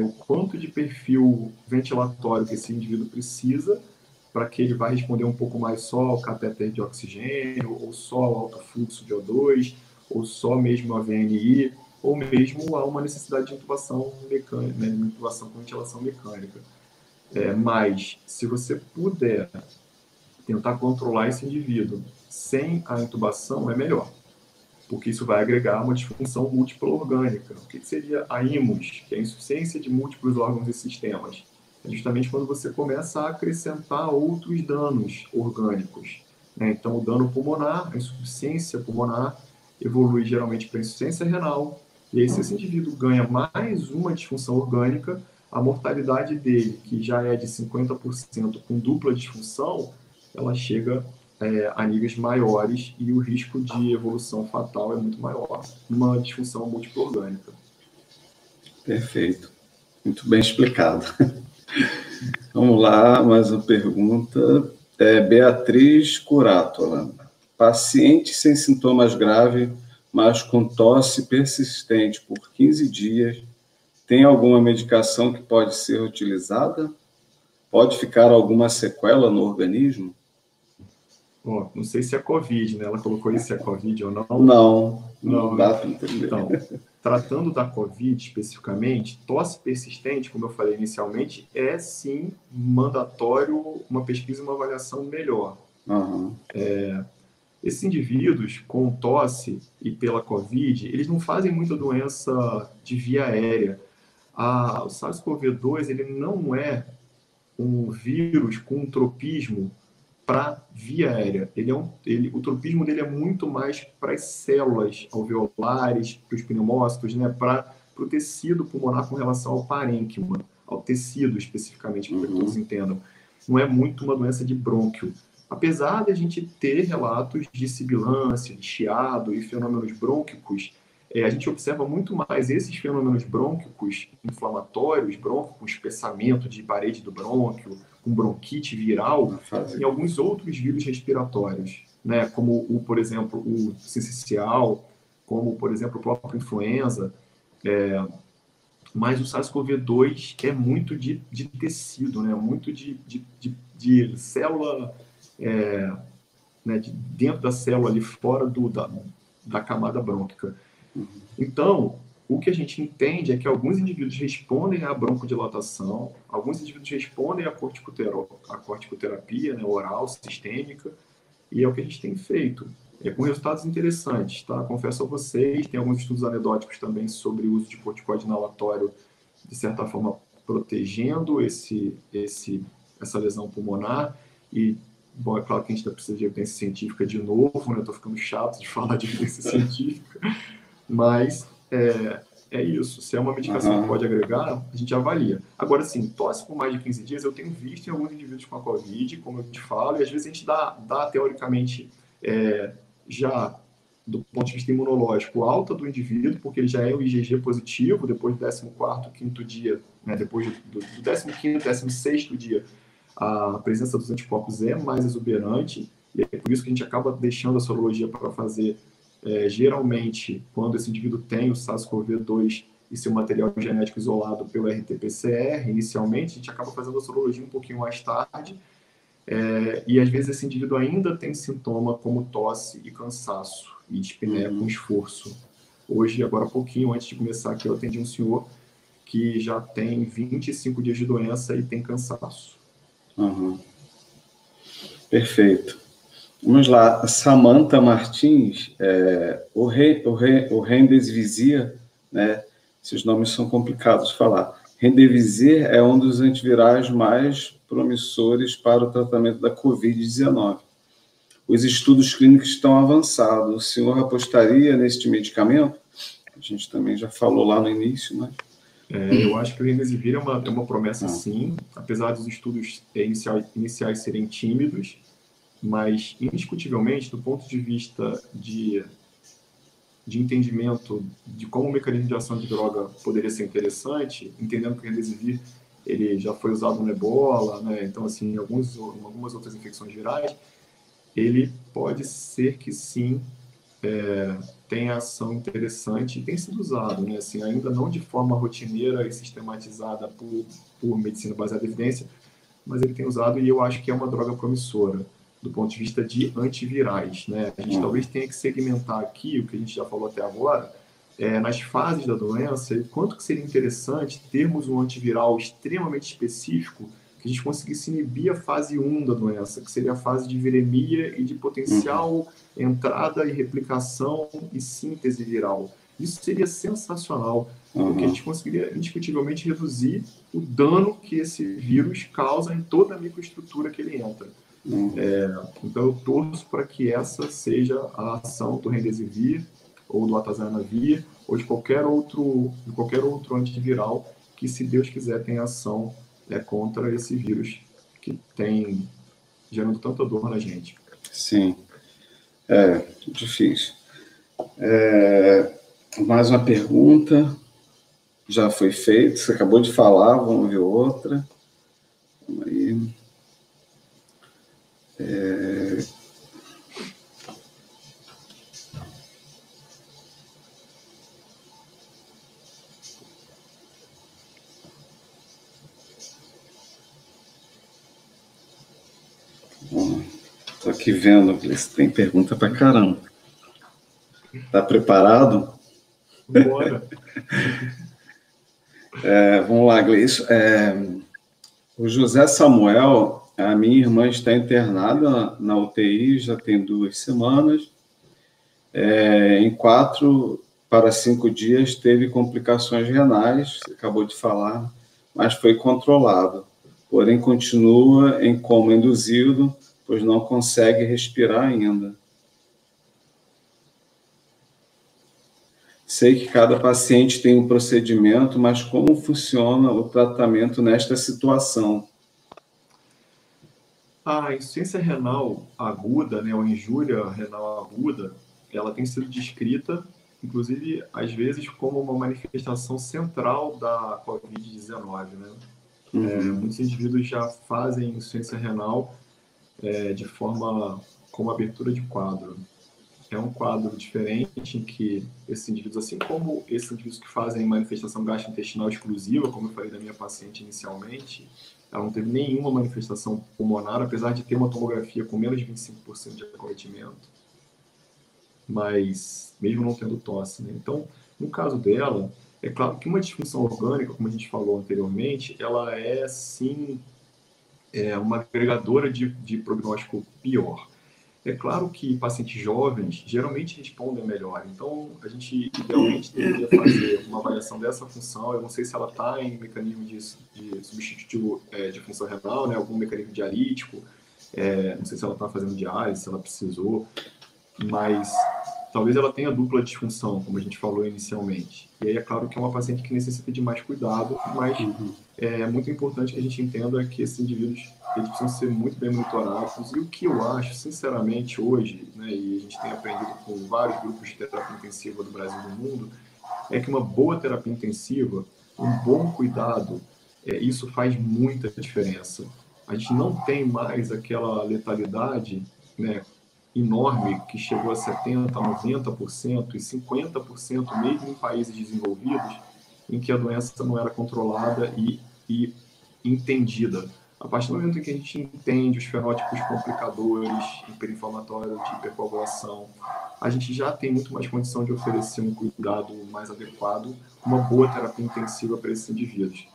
B: o quanto de perfil ventilatório que esse indivíduo precisa para que ele vá responder um pouco mais só ao catéter de oxigênio, ou só ao alto fluxo de O2, ou só mesmo a VNI, ou mesmo a uma necessidade de intubação mecânica, né, de intubação com ventilação mecânica. Mas, se você puder tentar controlar esse indivíduo sem a intubação, é melhor, porque isso vai agregar uma disfunção múltipla orgânica. O que seria a IMUS, que é a insuficiência de múltiplos órgãos e sistemas? É justamente quando você começa a acrescentar outros danos orgânicos, né? Então, o dano pulmonar, a insuficiência pulmonar, evolui geralmente para insuficiência renal, e aí se esse indivíduo ganha mais uma disfunção orgânica, a mortalidade dele, que já é de 50% com dupla disfunção, ela chega a níveis maiores e o risco de evolução fatal é muito maior numa disfunção múltipla orgânica.
A: Perfeito. Muito bem explicado. Vamos lá, mais uma pergunta. Beatriz Curátola. Paciente sem sintomas graves, mas com tosse persistente por 15 dias, tem alguma medicação que pode ser utilizada? Pode ficar alguma sequela no organismo?
B: Não sei se é COVID, né? Ela colocou isso se é COVID ou não.
A: Não dá para entender.
B: Então, tratando da COVID especificamente, tosse persistente, como eu falei inicialmente, é sim mandatório uma pesquisa e uma avaliação melhor. Esses indivíduos com tosse e pela COVID, eles não fazem muita doença de via aérea. O SARS-CoV-2 ele não é um vírus com tropismo para via aérea. O tropismo dele é muito mais para as células alveolares, para os pneumócitos, né? Para o tecido pulmonar com relação ao parênquima, ao tecido especificamente, para que todos entendam. Não é muito uma doença de brônquio. Apesar de a gente ter relatos de sibilância, de chiado e fenômenos brônquicos, a gente observa muito mais esses fenômenos brônquicos inflamatórios, brônquio com espessamento de parede do brônquio, com bronquite viral, em alguns outros vírus respiratórios, né? Como, por exemplo, o sincicial, como, por exemplo, o próprio influenza. Mas o SARS-CoV-2 é muito de tecido, né? Muito de célula, né? Dentro da célula, ali fora da camada brônquica. Então, o que a gente entende é que alguns indivíduos respondem à broncodilatação, alguns indivíduos respondem à corticoterapia, né, oral, sistêmica, e é o que a gente tem feito, com resultados interessantes, tá? Confesso a vocês, tem alguns estudos anedóticos também sobre o uso de corticoide inalatório, de certa forma, protegendo essa lesão pulmonar, e, bom, é claro que a gente precisa de evidência científica de novo, né? Estou ficando chato de falar de evidência científica, mas é isso. Se é uma medicação que pode agregar, a gente avalia. Agora, sim, tosse por mais de 15 dias, eu tenho visto em alguns indivíduos com a COVID, como eu te falo, e às vezes a gente dá teoricamente, já do ponto de vista imunológico, alta do indivíduo, porque ele já é o IgG positivo, depois do 14º, 5º dia, né, depois do 15º, 16º dia, a presença dos anticorpos é mais exuberante, e é por isso que a gente acaba deixando a sorologia para fazer geralmente, quando esse indivíduo tem o SARS-CoV-2 e seu material genético isolado pelo RT-PCR, inicialmente, a gente acaba fazendo a sorologia um pouquinho mais tarde, e às vezes esse indivíduo ainda tem sintoma como tosse e cansaço, e dispneia com esforço. Hoje, agora há pouquinho, antes de começar aqui, eu atendi um senhor que já tem 25 dias de doença e tem cansaço.
A: Perfeito. Vamos lá, Samantha Martins, o Remdesivir, né? Esses nomes são complicados de falar. Remdesivir é um dos antivirais mais promissores para o tratamento da Covid-19. Os estudos clínicos estão avançados. O senhor apostaria neste medicamento? A gente também já falou lá no início, né?
B: Eu acho que o Remdesivir é uma promessa, sim, apesar dos estudos iniciais serem tímidos, mas, indiscutivelmente, do ponto de vista de entendimento de como o mecanismo de ação de droga poderia ser interessante, entendendo que o Remdesivir ele já foi usado no Ebola, né? Então, assim, em algumas outras infecções virais, ele pode ser que, sim, tenha ação interessante e tem sido usado, né? Assim, ainda não de forma rotineira e sistematizada por medicina baseada em evidência, mas ele tem usado e eu acho que é uma droga promissora do ponto de vista de antivirais, né? A gente talvez tenha que segmentar aqui o que a gente já falou até agora, nas fases da doença, e quanto que seria interessante termos um antiviral extremamente específico que a gente conseguisse inibir a fase 1 da doença, que seria a fase de viremia e de potencial entrada e replicação e síntese viral. Isso seria sensacional, porque a gente conseguiria indiscutivelmente reduzir o dano que esse vírus causa em toda a microestrutura que ele entra. Então eu torço para que essa seja a ação do Remdesivir ou do Atazanavir ou de qualquer outro antiviral que, se Deus quiser, tenha ação contra esse vírus que tem gerando tanta dor na gente.
A: Sim, difícil. Mais uma pergunta, já foi feita, você acabou de falar, vamos ver outra. Vamos aí. Estou aqui vendo, tem pergunta para caramba. Está preparado?
B: Bora!
A: Vamos lá, Gleice. O José Samuel, a minha irmã está internada na UTI, já tem 2 semanas. Em 4 para 5 dias teve complicações renais, você acabou de falar, mas foi controlado. Porém, continua em coma induzido, pois não consegue respirar ainda. Sei que cada paciente tem um procedimento, mas como funciona o tratamento nesta situação?
B: A insuficiência renal aguda, né, ou injúria renal aguda, ela tem sido descrita, inclusive, às vezes, como uma manifestação central da Covid-19, né? Muitos indivíduos já fazem insuficiência renal de forma como abertura de quadro. É um quadro diferente em que esses indivíduos, assim como esses indivíduos que fazem manifestação gastrointestinal exclusiva, como eu falei da minha paciente inicialmente, ela não teve nenhuma manifestação pulmonar, apesar de ter uma tomografia com menos de 25% de acometimento, mas mesmo não tendo tosse, né? Então, No caso dela, é claro que uma disfunção orgânica, como a gente falou anteriormente, ela é, sim, uma agregadora de prognóstico pior. É claro que pacientes jovens geralmente respondem melhor, então a gente idealmente deveria fazer uma avaliação dessa função. Eu não sei se ela está em mecanismo de substitutivo de função renal, né, algum mecanismo dialítico, não sei se ela está fazendo diálise, se ela precisou, mas talvez ela tenha dupla disfunção, como a gente falou inicialmente. E aí é claro que é uma paciente que necessita de mais cuidado, mas é muito importante que a gente entenda que esses indivíduos eles precisam ser muito bem monitorados. E o que eu acho, sinceramente, hoje, né, e a gente tem aprendido com vários grupos de terapia intensiva do Brasil e do mundo, é que uma boa terapia intensiva, um bom cuidado, isso faz muita diferença. A gente não tem mais aquela letalidade, né, enorme que chegou a 70%, 90% e 50% mesmo em países desenvolvidos, em que a doença não era controlada e entendida. A partir do momento em que a gente entende os fenótipos complicadores, hiperinflamatório, de hipercoagulação, a gente já tem muito mais condição de oferecer um cuidado mais adequado, uma boa terapia intensiva para esses indivíduos.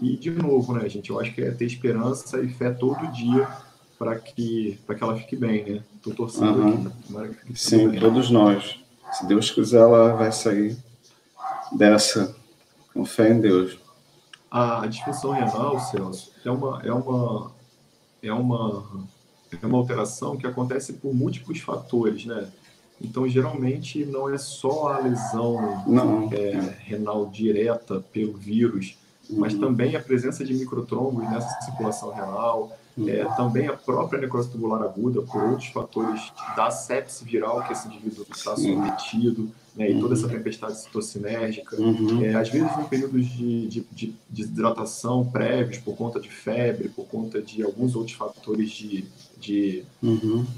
B: E, de novo, né, gente, eu acho que é ter esperança e fé todo dia para que ela fique bem, né? Estou torcendo aqui. Tomara que fique tudo
A: Sim,
B: bem.
A: todos nós. Se Deus quiser, ela vai sair dessa, com fé em Deus.
B: A disfunção renal, Celso, é uma alteração que acontece por múltiplos fatores, né? Então, geralmente, não é só a lesão
A: Não.
B: renal direta pelo vírus, mas também a presença de microtrombos nessa circulação renal, também a própria necrose tubular aguda, por outros fatores da sepse viral que esse indivíduo está submetido, né, e toda essa tempestade citocinérgica. Às vezes, em períodos de desidratação prévios, por conta de febre, por conta de alguns outros fatores de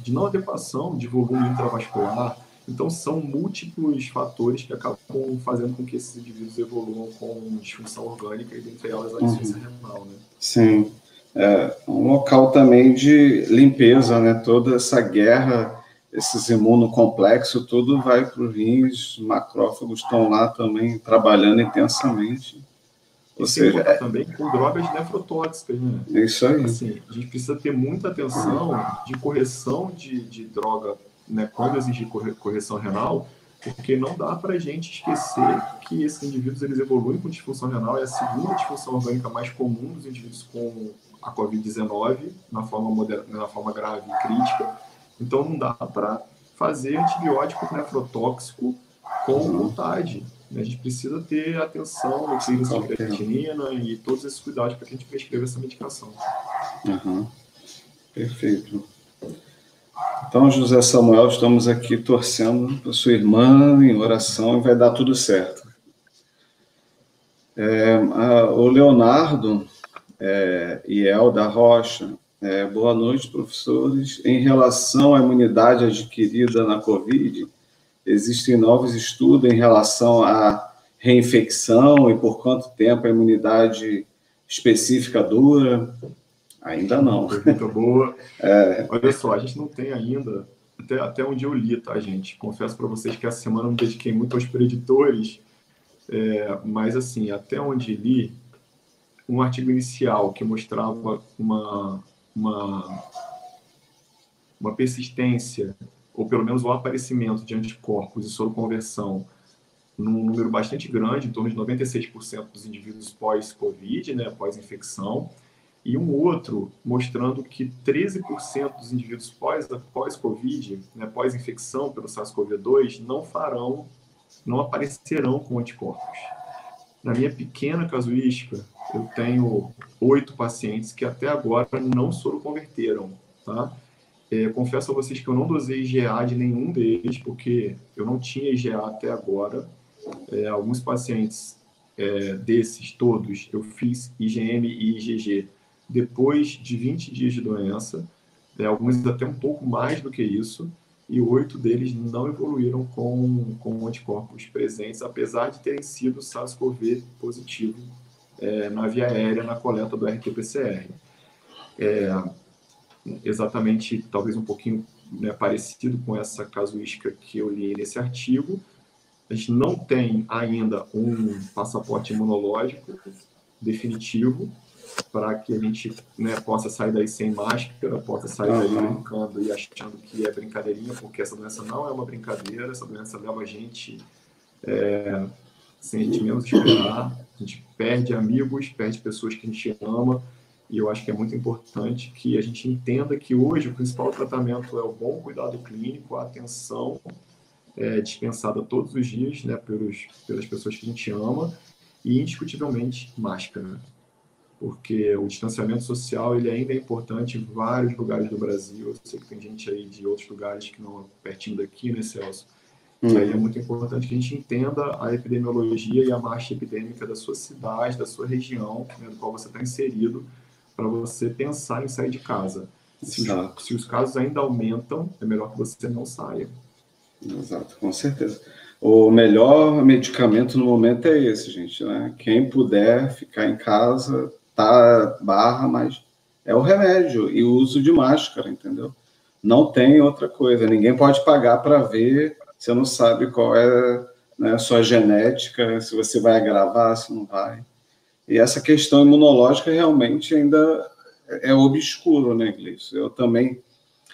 B: não adequação de volume intravascular. Então, são múltiplos fatores que acabam fazendo com que esses indivíduos evoluam com disfunção orgânica e, dentre elas, a insuficiência renal, né?
A: Sim. É um local também de limpeza, né? Toda essa guerra, esses imunocomplexos, tudo vai para os rins, os macrófagos estão lá também trabalhando intensamente.
B: E sem contar também com drogas nefrotóxicas, né?
A: É isso aí.
B: Assim, a gente precisa ter muita atenção de correção de droga, né, quando exigir correção renal, porque não dá para a gente esquecer que esses indivíduos eles evoluem com disfunção renal, é a segunda disfunção orgânica mais comum dos indivíduos com a Covid-19, na forma grave e crítica. Então, não dá para fazer antibiótico nefrotóxico com vontade. A gente precisa ter atenção no clínico de creatinina e todos esses cuidados para que a gente prescreva essa medicação.
A: Perfeito. Então, José Samuel, estamos aqui torcendo para sua irmã em oração e vai dar tudo certo. O Leonardo Iel da Rocha, boa noite, professores. Em relação à imunidade adquirida na Covid, existem novos estudos em relação à reinfecção e por quanto tempo a imunidade específica dura? Ainda não.
B: Pergunta boa. Olha só, a gente não tem ainda, até onde eu li, tá, gente? Confesso para vocês que essa semana eu me dediquei muito aos preditores, mas, assim, até onde li, um artigo inicial que mostrava uma persistência, ou pelo menos o aparecimento de anticorpos e soroconversão num número bastante grande, em torno de 96% dos indivíduos pós-Covid, né, pós-infecção, e um outro mostrando que 13% dos indivíduos pós-Covid, né, pós-infecção pelo SARS-CoV-2, não aparecerão com anticorpos. Na minha pequena casuística, eu tenho 8 pacientes que até agora não soroconverteram, tá? Confesso a vocês que eu não dosei IgA de nenhum deles, porque eu não tinha IgA até agora. Alguns pacientes desses todos, eu fiz IgM e IgG depois de 20 dias de doença, alguns até um pouco mais do que isso, e 8 deles não evoluíram com anticorpos presentes, apesar de terem sido SARS-CoV positivo na via aérea, na coleta do RT-PCR. Exatamente, talvez um pouquinho, né, parecido com essa casuística que eu li nesse artigo, A gente não tem ainda um passaporte imunológico definitivo para que a gente, né, possa sair daí sem máscara, possa sair daí brincando e achando que é brincadeirinha, porque essa doença não é uma brincadeira, essa doença leva a gente sem a gente menos esperar, a gente perde amigos, perde pessoas que a gente ama, e eu acho que é muito importante que a gente entenda que hoje o principal tratamento é o bom cuidado clínico, a atenção dispensada todos os dias, né, pelas pessoas que a gente ama, e indiscutivelmente máscara, porque o distanciamento social ele ainda é importante em vários lugares do Brasil. Eu sei que tem gente aí de outros lugares que não é pertinho daqui, né, Celso? E aí é muito importante que a gente entenda a epidemiologia e a marcha epidêmica da sua cidade, da sua região, né, do qual você está inserido, para você pensar em sair de casa. Se os casos ainda aumentam, é melhor que você não saia.
A: Exato, com certeza. O melhor medicamento no momento é esse, gente, né? Quem puder ficar em casa, tá barra, mas é o remédio e o uso de máscara, entendeu? Não tem outra coisa. Ninguém pode pagar para ver, você não sabe qual é, né, a sua genética, se você vai agravar, se não vai. E essa questão imunológica realmente ainda é obscuro, né, Gleice? Eu também,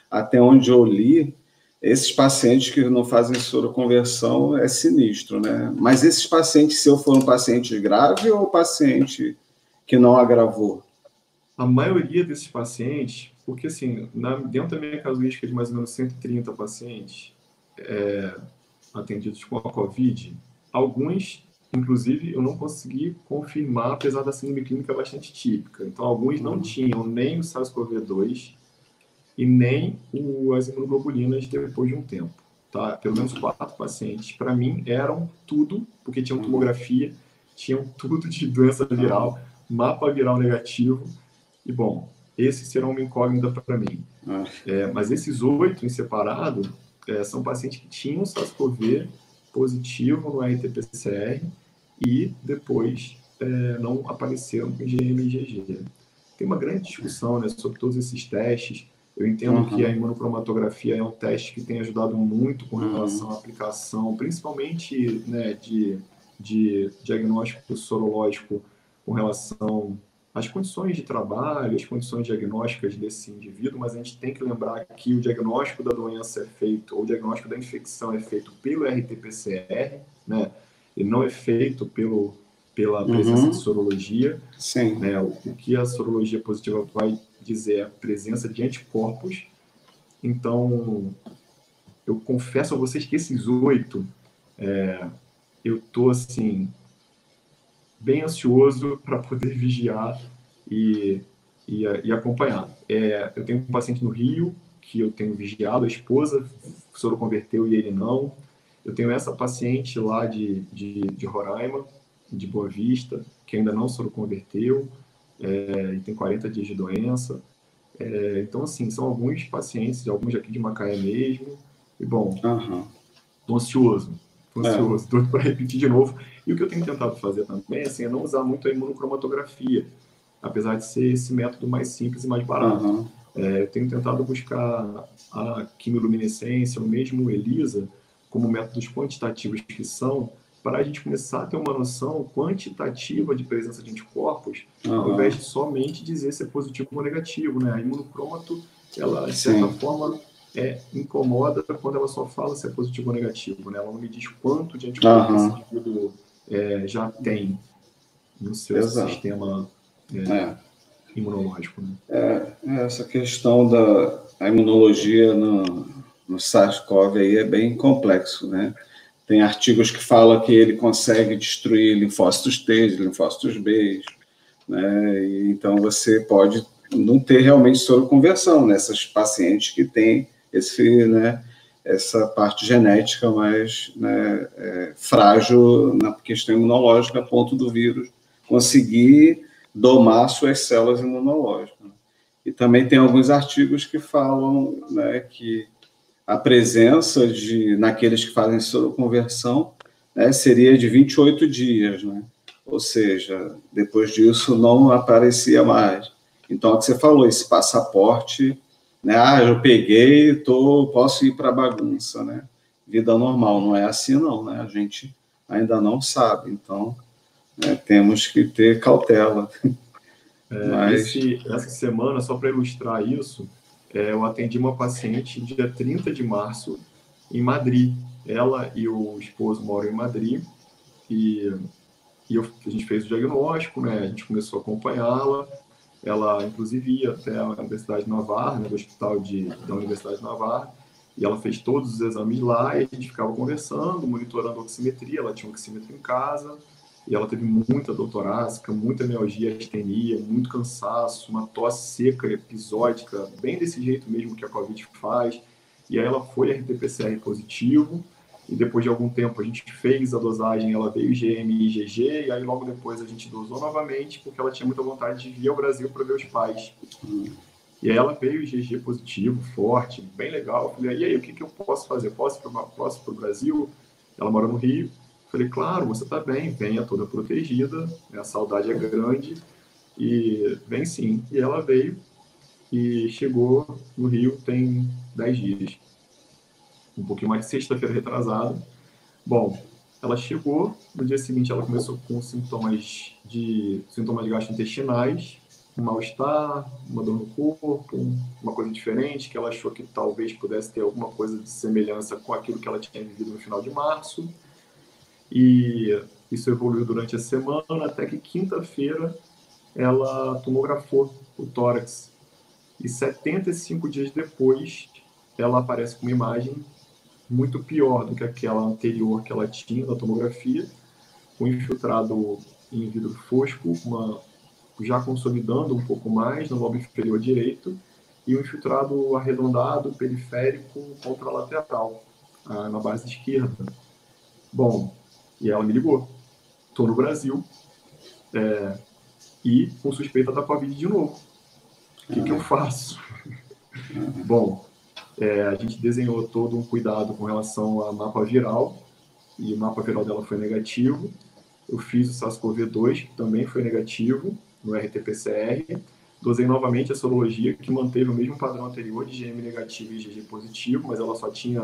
A: até onde eu li, esses pacientes que não fazem soroconversão é sinistro, né? Mas esses pacientes, se eu for um paciente grave ou paciente que não agravou?
B: A maioria desses pacientes, porque assim, dentro da minha casuística de mais ou menos 130 pacientes atendidos com a COVID, alguns, inclusive, eu não consegui confirmar, apesar da síndrome clínica bastante típica. Então, alguns não tinham nem o SARS-CoV-2 e nem as imunoglobulinas depois de um tempo. Tá? Pelo menos 4 pacientes, para mim, eram tudo, porque tinham tomografia, tinham tudo de doença viral, mapa viral negativo, e, bom, esses serão uma incógnita para mim. Mas esses 8 em separado são pacientes que tinham SARS-CoV positivo no RT-PCR e depois não apareceram com IgM e IgG. Tem uma grande discussão, né, sobre todos esses testes. Eu entendo que a imunocromatografia é um teste que tem ajudado muito com relação à aplicação, principalmente, né, de diagnóstico sorológico com relação às condições de trabalho, às condições diagnósticas desse indivíduo, mas a gente tem que lembrar que o diagnóstico da doença é feito, ou o diagnóstico da infecção é feito pelo RT-PCR, né? Ele não é feito pela presença de sorologia.
A: Sim.
B: Né? O que a sorologia positiva vai dizer é a presença de anticorpos. Então, eu confesso a vocês que esses 8, eu estou, assim, bem ansioso para poder vigiar e acompanhar. Eu tenho um paciente no Rio, que eu tenho vigiado, a esposa soroconverteu e ele não. Eu tenho essa paciente lá de Roraima, de Boa Vista, que ainda não soroconverteu, e tem 40 dias de doença. Então, assim, são alguns pacientes, alguns aqui de Macaé mesmo, e, bom, estou ansioso, doido para repetir de novo. E o que eu tenho tentado fazer também assim, é não usar muito a imunocromatografia, apesar de ser esse método mais simples e mais barato. Eu tenho tentado buscar a quimiluminescência, ou mesmo o ELISA, como métodos quantitativos que são, para a gente começar a ter uma noção quantitativa de presença de anticorpos, ao invés de somente dizer se é positivo ou negativo, né? A imunocromato, ela, de certa forma, incomoda quando ela só fala se é positivo ou negativo, né? Ela não me diz quanto de anticorpos esse indivíduo já tem no seu sistema imunológico. Né?
A: Essa questão da imunologia no SARS-CoV aí é bem complexo, né? Tem artigos que falam que ele consegue destruir linfócitos T, linfócitos B, né? E então você pode não ter realmente soroconversão nessas pacientes que têm essa parte genética mais, né, frágil na questão imunológica, a ponto do vírus conseguir domar suas células imunológicas. E também tem alguns artigos que falam, né, que a presença naqueles que fazem soroconversão, né, seria de 28 dias, né? Ou seja, depois disso não aparecia mais. Então, é o que você falou, esse passaporte, né? Eu peguei, posso ir para a bagunça, né? vida normal. Não é assim, não, né? A gente ainda não sabe, então temos que ter cautela. Mas...
B: Essa semana, só para ilustrar isso, eu atendi uma paciente dia 30 de março em Madrid. Ela e o esposo moram em Madrid e a gente fez o diagnóstico, né? A gente começou a acompanhá-la. Ela, inclusive, ia até a Universidade de Navarra, né, do hospital da Universidade de Navarra, e ela fez todos os exames lá e a gente ficava conversando, monitorando a oximetria. Ela tinha um oxímetro em casa e ela teve muita dor torácica, muita mialgia, astenia, muito cansaço, uma tosse seca, episódica, bem desse jeito mesmo que a Covid faz. E aí ela foi RT-PCR positivo, e depois de algum tempo a gente fez a dosagem, ela veio IgM e IgG, e aí logo depois a gente dosou novamente, porque ela tinha muita vontade de vir ao Brasil para ver os pais. E aí ela veio IgG positivo, forte, bem legal. Eu falei, e aí, o que eu posso fazer? Posso ir para o Brasil? Ela mora no Rio. Eu falei, claro, você está bem, venha toda protegida, a saudade é grande, e vem sim. E ela veio e chegou no Rio tem 10 dias. Um pouquinho mais de sexta-feira retrasada. Bom, ela chegou, no dia seguinte ela começou com sintomas gastrointestinais, um mal-estar, uma dor no corpo, uma coisa diferente, que ela achou que talvez pudesse ter alguma coisa de semelhança com aquilo que ela tinha vivido no final de março. E isso evoluiu durante a semana, até que quinta-feira ela tomografou o tórax. E 75 dias depois, ela aparece com uma imagem muito pior do que aquela anterior que ela tinha na tomografia, com infiltrado em vidro fosco, já consolidando um pouco mais no lobo inferior direito, e um infiltrado arredondado, periférico, contralateral, na base esquerda. Bom, e ela me ligou. Estou no Brasil e com suspeita da Covid de novo. O que eu faço? Bom, a gente desenhou todo um cuidado com relação a mapa viral, e o mapa viral dela foi negativo. Eu fiz o SARS-CoV-2, que também foi negativo, no RT-PCR. Dosei novamente a sorologia, que manteve o mesmo padrão anterior de IgM negativo e IgG positivo, mas ela só tinha,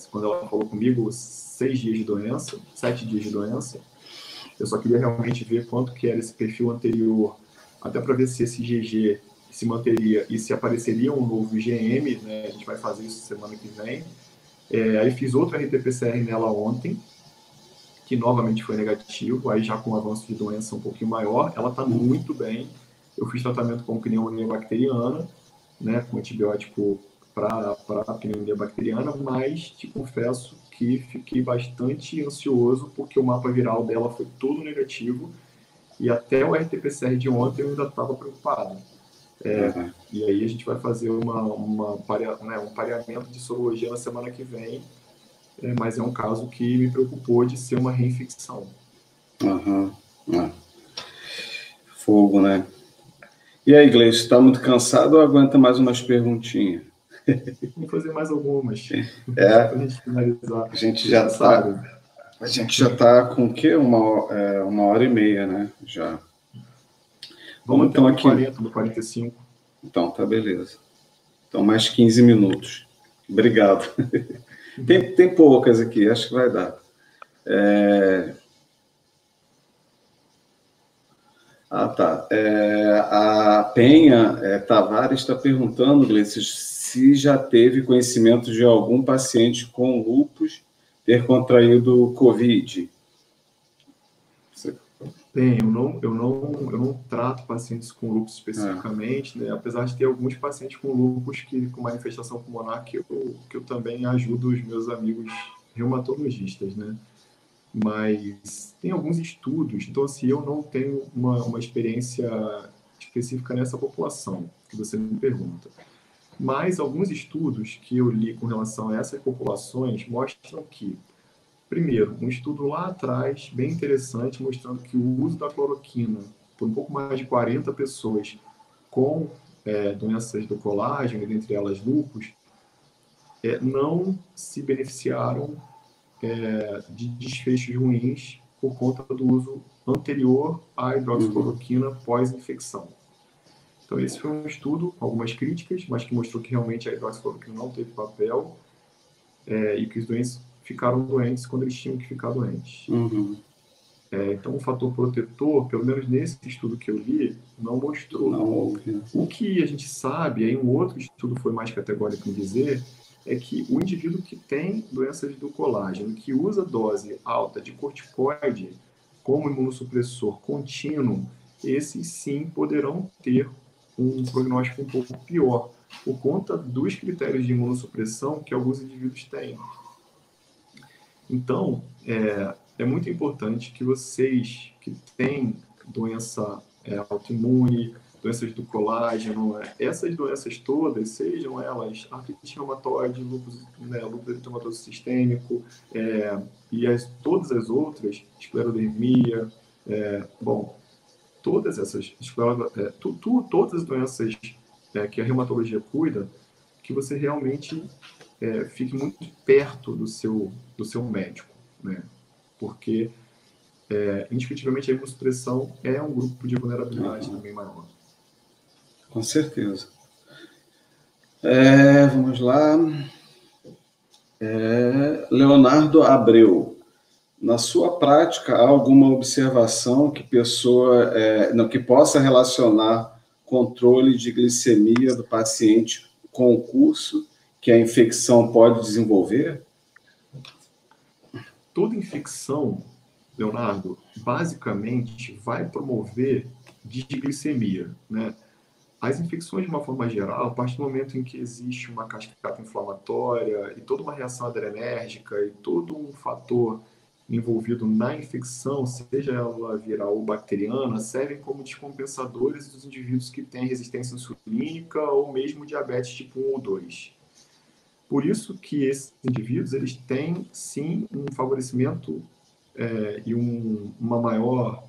B: quando ela falou comigo, 6 dias de doença, 7 dias de doença. Eu só queria realmente ver quanto que era esse perfil anterior, até para ver se esse IgG se manteria e se apareceria um novo IgM, né? A gente vai fazer isso semana que vem. Aí fiz outro RT-PCR nela ontem, que novamente foi negativo, aí já com um avanço de doença um pouquinho maior. Ela está muito bem. Eu fiz tratamento com pneumonia bacteriana, né, com antibiótico para pneumonia bacteriana, mas te confesso que fiquei bastante ansioso porque o mapa viral dela foi todo negativo e até o RT-PCR de ontem eu ainda estava preocupado. E aí a gente vai fazer um pareamento de sorologia na semana que vem, mas é um caso que me preocupou de ser uma reinfecção.
A: Fogo, né? E aí, Gleice, está muito cansado ou aguenta mais umas perguntinhas?
B: Vou fazer mais algumas. Para a gente finalizar.
A: A gente já está com o quê? Uma hora e meia, né? Já.
B: Vamos então aqui. 40, no 45.
A: Então, tá beleza. Então, mais 15 minutos. Obrigado. Tem poucas aqui, acho que vai dar. Tá. A Penha Tavares está perguntando, Gleice, se já teve conhecimento de algum paciente com lúpus ter contraído o Covid.
B: Bem, eu não trato pacientes com lúpus especificamente, né? Apesar de ter alguns pacientes com lúpus com manifestação pulmonar que eu também ajudo os meus amigos reumatologistas, né? Mas tem alguns estudos, então assim, eu não tenho uma experiência específica nessa população que você me pergunta. Mas alguns estudos que eu li com relação a essas populações mostram que, primeiro, um estudo lá atrás, bem interessante, mostrando que o uso da cloroquina por um pouco mais de 40 pessoas com doenças do colágeno, dentre elas lúpus, não se beneficiaram de desfechos ruins por conta do uso anterior à hidroxicloroquina pós-infecção. Então, esse foi um estudo com algumas críticas, mas que mostrou que realmente a hidroxicloroquina não teve papel. e que os doentes ficaram doentes quando eles tinham que ficar doentes.
A: Uhum.
B: Então, o fator protetor, pelo menos nesse estudo que eu li, não mostrou.
A: Não houve.
B: O que a gente sabe, aí um outro estudo foi mais categórico em dizer, é que o indivíduo que tem doenças do colágeno, que usa dose alta de corticoide como imunossupressor contínuo, esses sim poderão ter um prognóstico um pouco pior, por conta dos critérios de imunossupressão que alguns indivíduos têm. Então, é muito importante que vocês que têm doença autoimune, doenças do colágeno, essas doenças todas, sejam elas artrite reumatoide, lúpus eritematoso sistêmico, todas as outras, esclerodermia, todas essas, todas as doenças que a reumatologia cuida, que você realmente fique muito perto do seu médico, né? Porque, indiscutivelmente, a imunossupressão é um grupo de vulnerabilidade também maior.
A: Com certeza. Vamos lá. Leonardo Abreu. Na sua prática, há alguma observação que que possa relacionar controle de glicemia do paciente com o curso que a infecção pode desenvolver?
B: Toda infecção, Leonardo, basicamente vai promover desglicemia, né? As infecções, de uma forma geral, a partir do momento em que existe uma cascata inflamatória e toda uma reação adrenérgica e todo um fator envolvido na infecção, seja ela viral ou bacteriana, servem como descompensadores dos indivíduos que têm resistência insulínica ou mesmo diabetes tipo 1 ou 2. Por isso que esses indivíduos eles têm, sim, um favorecimento e uma maior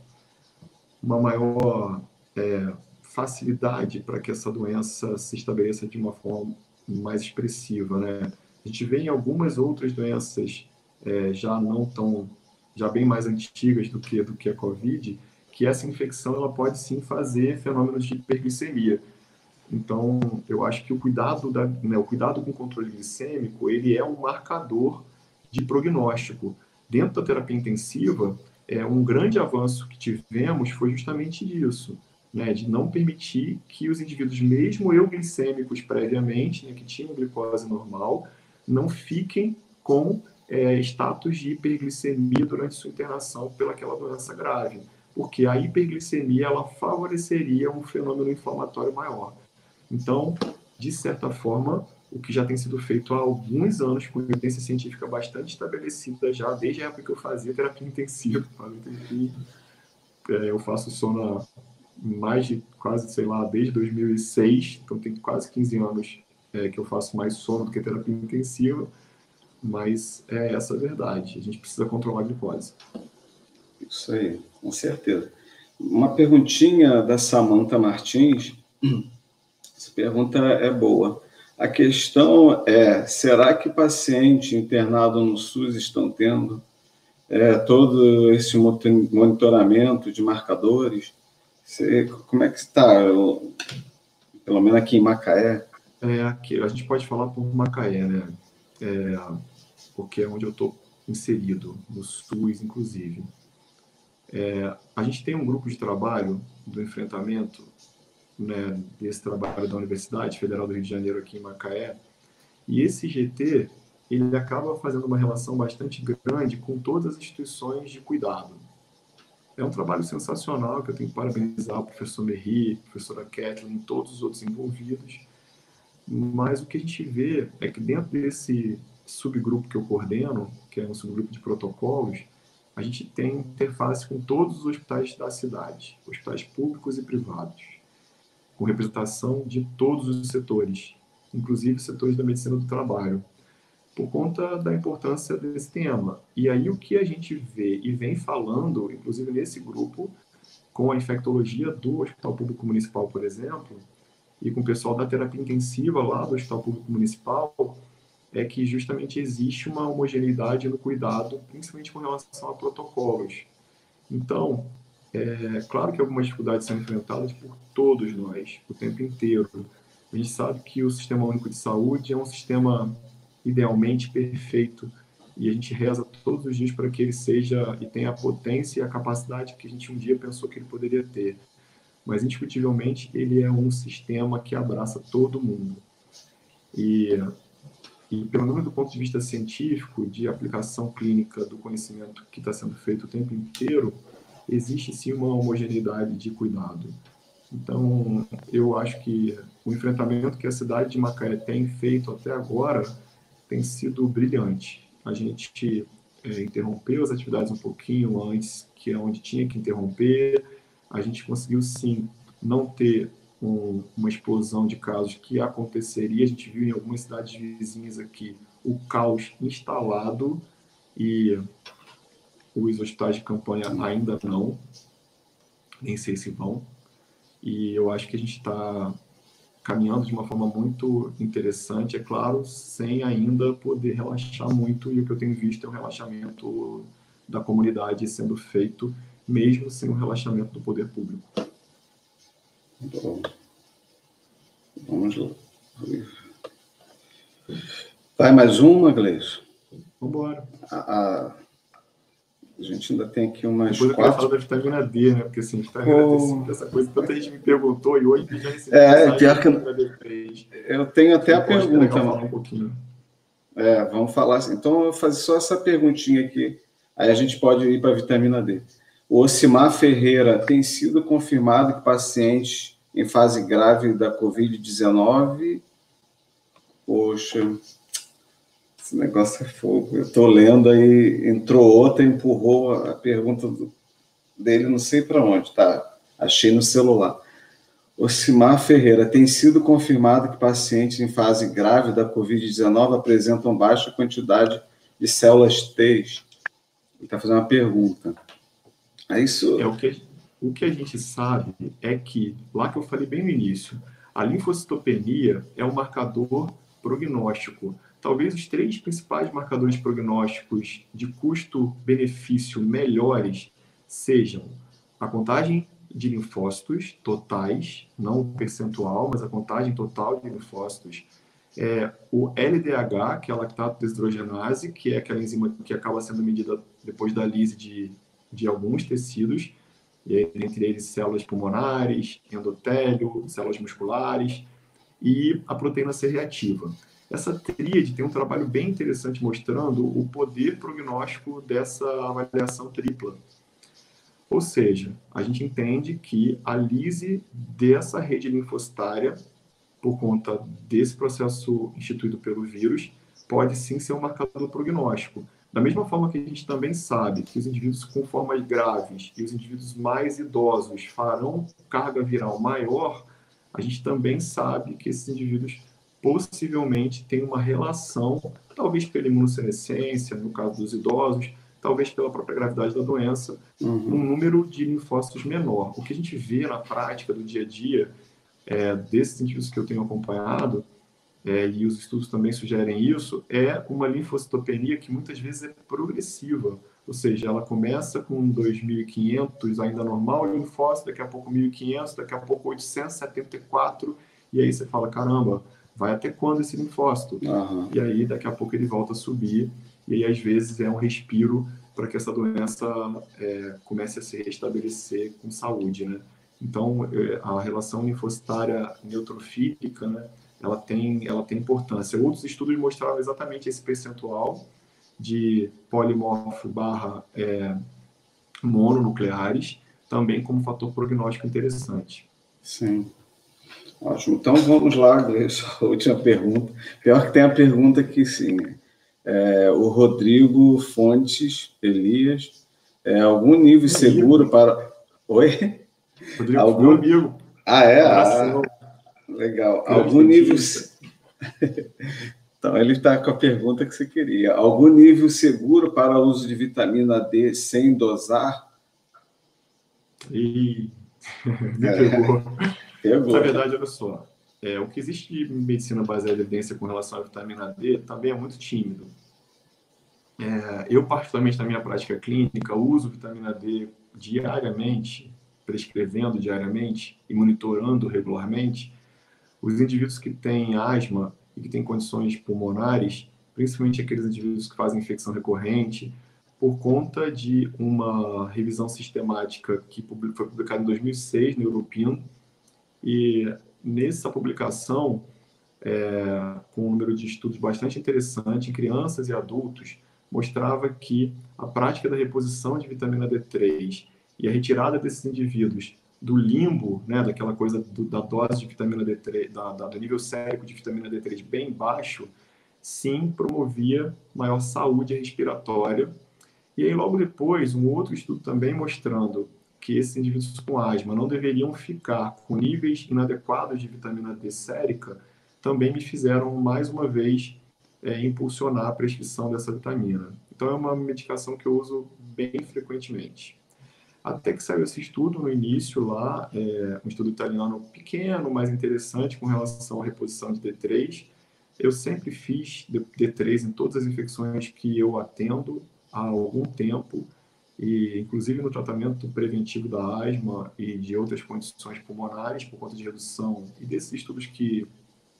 B: facilidade para que essa doença se estabeleça de uma forma mais expressiva, né? A gente vê em algumas outras doenças já bem mais antigas do que a COVID, que essa infecção ela pode sim fazer fenômenos de hiperglicemia. Então, eu acho que o cuidado com o controle glicêmico, ele é um marcador de prognóstico. Dentro da terapia intensiva, um grande avanço que tivemos foi justamente isso, né, de não permitir que os indivíduos, mesmo euglicêmicos previamente, né, que tinham glicose normal, não fiquem com status de hiperglicemia durante sua internação pelaquela doença grave, porque a hiperglicemia ela favoreceria um fenômeno inflamatório maior. Então, de certa forma, o que já tem sido feito há alguns anos, com evidência científica bastante estabelecida já, desde a época que eu fazia terapia intensiva, eu faço sono mais de quase, desde 2006, então tem quase 15 anos que eu faço mais sono do que terapia intensiva, mas é essa a verdade, a gente precisa controlar a glicose.
A: Isso aí, com certeza. Uma perguntinha da Samantha Martins, essa pergunta é boa. A questão é, será que paciente internado no SUS estão tendo todo esse monitoramento de marcadores? Como é que está, pelo menos aqui em Macaé?
B: Aqui, a gente pode falar por Macaé, né? Porque é onde eu estou inserido, no SUS, inclusive. A gente tem um grupo de trabalho do enfrentamento, né, desse trabalho da Universidade Federal do Rio de Janeiro aqui em Macaé, e esse GT ele acaba fazendo uma relação bastante grande com todas as instituições de cuidado. É um trabalho sensacional que eu tenho que parabenizar o professor Merri, a professora Kathleen e todos os outros envolvidos, mas o que a gente vê é que dentro desse subgrupo que eu coordeno, que é um subgrupo de protocolos, a gente tem interface com todos os hospitais da cidade, hospitais públicos e privados, com representação de todos os setores, inclusive setores da medicina do trabalho, por conta da importância desse tema. E aí o que a gente vê e vem falando, inclusive nesse grupo, com a infectologia do Hospital Público Municipal, por exemplo, e com o pessoal da terapia intensiva lá do Hospital Público Municipal, é que justamente existe uma homogeneidade no cuidado, principalmente com relação a protocolos. Então, claro que algumas dificuldades são enfrentadas por todos nós, o tempo inteiro. A gente sabe que o Sistema Único de Saúde é um sistema idealmente perfeito, e a gente reza todos os dias para que ele seja e tenha a potência e a capacidade que a gente um dia pensou que ele poderia ter. Mas, indiscutivelmente, ele é um sistema que abraça todo mundo. E pelo menos do ponto de vista científico, de aplicação clínica do conhecimento que está sendo feito o tempo inteiro, existe sim uma homogeneidade de cuidado. Então, eu acho que o enfrentamento que a cidade de Macaé tem feito até agora tem sido brilhante. A gente interrompeu as atividades um pouquinho antes, que é onde tinha que interromper. A gente conseguiu, sim, não ter uma explosão de casos que aconteceria. A gente viu em algumas cidades vizinhas aqui o caos instalado e os hospitais de campanha ainda não, nem sei se vão. E eu acho que a gente está caminhando de uma forma muito interessante, é claro, sem ainda poder relaxar muito, e o que eu tenho visto é um relaxamento da comunidade sendo feito, mesmo sem o relaxamento do poder público.
A: Bom, vamos lá. Vai mais uma, Gleice?
B: Vamos embora.
A: A gente ainda tem aqui umas
B: Depois eu quero falar da vitamina D, né? Porque assim, vitamina D5, essa coisa, tanta gente me perguntou, e hoje já recebi
A: pior que eu tenho até a pergunta.
B: Falar um pouquinho.
A: Vamos falar assim. Então, eu vou fazer só essa perguntinha aqui, aí a gente pode ir para a vitamina D. O Osimar Ferreira, tem sido confirmado que pacientes em fase grave da Covid-19... Poxa, esse negócio é fogo. Eu estou lendo, aí entrou outra, empurrou a pergunta dele, não sei para onde, tá? Achei no celular. Osimar Ferreira, tem sido confirmado que pacientes em fase grave da Covid-19 apresentam baixa quantidade de células T. Ele está fazendo uma pergunta. É isso?
B: O que a gente sabe é que, lá que eu falei bem no início, a linfocitopenia é um marcador prognóstico. Talvez os 3 principais marcadores prognósticos de custo-benefício melhores sejam a contagem de linfócitos totais, não o percentual, mas a contagem total de linfócitos, o LDH, que é a lactato deshidrogenase, que é aquela enzima que acaba sendo medida depois da lise de alguns tecidos, entre eles células pulmonares, endotélio, células musculares, e a proteína C reativa. Essa tríade tem um trabalho bem interessante mostrando o poder prognóstico dessa avaliação tripla. Ou seja, a gente entende que a lise dessa rede linfocitária, por conta desse processo instituído pelo vírus, pode sim ser um marcador prognóstico. Da mesma forma que a gente também sabe que os indivíduos com formas graves e os indivíduos mais idosos farão carga viral maior, a gente também sabe que esses indivíduos possivelmente têm uma relação, talvez pela imunossenescência, no caso dos idosos, talvez pela própria gravidade da doença, um número de linfócitos menor. O que a gente vê na prática do dia a dia, desses indivíduos que eu tenho acompanhado, e os estudos também sugerem isso, é uma linfocitopenia que muitas vezes é progressiva, ou seja, ela começa com 2.500 ainda normal linfócito, daqui a pouco 1.500, daqui a pouco 874, e aí você fala, caramba, vai até quando esse linfócito? E aí daqui a pouco ele volta a subir, e aí às vezes é um respiro para que essa doença comece a se restabelecer com saúde, né? Então, a relação linfocitária neutrofílica, né, ela tem importância. Outros estudos mostraram exatamente esse percentual de polimorfo barra mononucleares, também como fator prognóstico interessante.
A: Sim. Ótimo. Então, vamos lá, Gleice, a última pergunta. Pior que tem a pergunta aqui, sim. O Rodrigo Fontes Elias, algum nível seguro para... Oi?
B: Rodrigo, meu amigo.
A: Legal. Algum nível... Então, ele está com a pergunta que você queria. Algum nível seguro para o uso de vitamina D sem dosar?
B: Me pegou. Na verdade, olha só, o que existe de medicina baseada em evidência com relação à vitamina D também é muito tímido. Eu, particularmente, na minha prática clínica, uso vitamina D diariamente, prescrevendo diariamente e monitorando regularmente. Os indivíduos que têm asma e que têm condições pulmonares, principalmente aqueles indivíduos que fazem infecção recorrente, por conta de uma revisão sistemática que foi publicada em 2006 no European, e nessa publicação, com um número de estudos bastante interessante em crianças e adultos, mostrava que a prática da reposição de vitamina D3 e a retirada desses indivíduos do limbo, né, daquela coisa da dose de vitamina D3, do nível sérico de vitamina D3 bem baixo, sim, promovia maior saúde respiratória. E aí, logo depois, um outro estudo também mostrando que esses indivíduos com asma não deveriam ficar com níveis inadequados de vitamina D sérica, também me fizeram, mais uma vez, impulsionar a prescrição dessa vitamina. Então, é uma medicação que eu uso bem frequentemente. Até que saiu esse estudo no início lá, um estudo italiano pequeno, mas interessante com relação à reposição de D3. Eu sempre fiz D3 em todas as infecções que eu atendo há algum tempo, e inclusive no tratamento preventivo da asma e de outras condições pulmonares, por conta de redução, e desses estudos que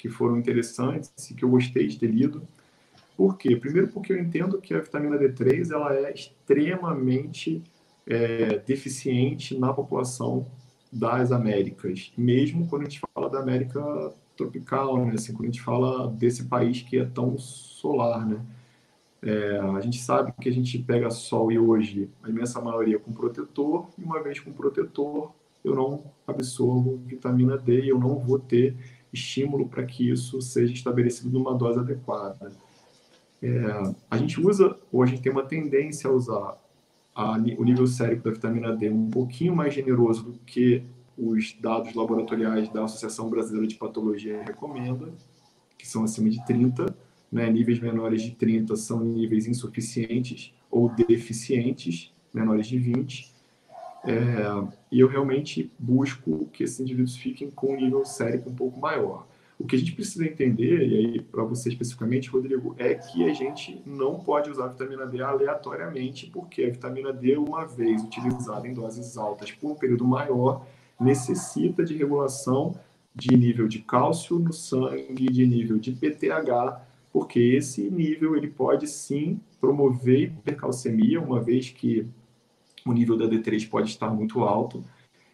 B: foram interessantes e que eu gostei de ter lido. Por quê? Primeiro porque eu entendo que a vitamina D3 ela é extremamente deficiente na população das Américas, mesmo quando a gente fala da América tropical, né? Assim, quando a gente fala desse país que é tão solar, né? A gente sabe que a gente pega sol e hoje a imensa maioria com protetor, e uma vez com protetor eu não absorvo vitamina D e eu não vou ter estímulo para que isso seja estabelecido numa dose adequada. A gente usa, ou a gente tem uma tendência a usar o nível sérico da vitamina D um pouquinho mais generoso do que os dados laboratoriais da Associação Brasileira de Patologia recomenda, que são acima de 30, né? Níveis menores de 30 são níveis insuficientes ou deficientes, menores de 20. E eu realmente busco que esses indivíduos fiquem com um nível sérico um pouco maior. O que a gente precisa entender, e aí para você especificamente, Rodrigo, é que a gente não pode usar a vitamina D aleatoriamente, porque a vitamina D, uma vez utilizada em doses altas por um período maior, necessita de regulação de nível de cálcio no sangue, de nível de PTH, porque esse nível ele pode sim promover hipercalcemia, uma vez que o nível da D3 pode estar muito alto.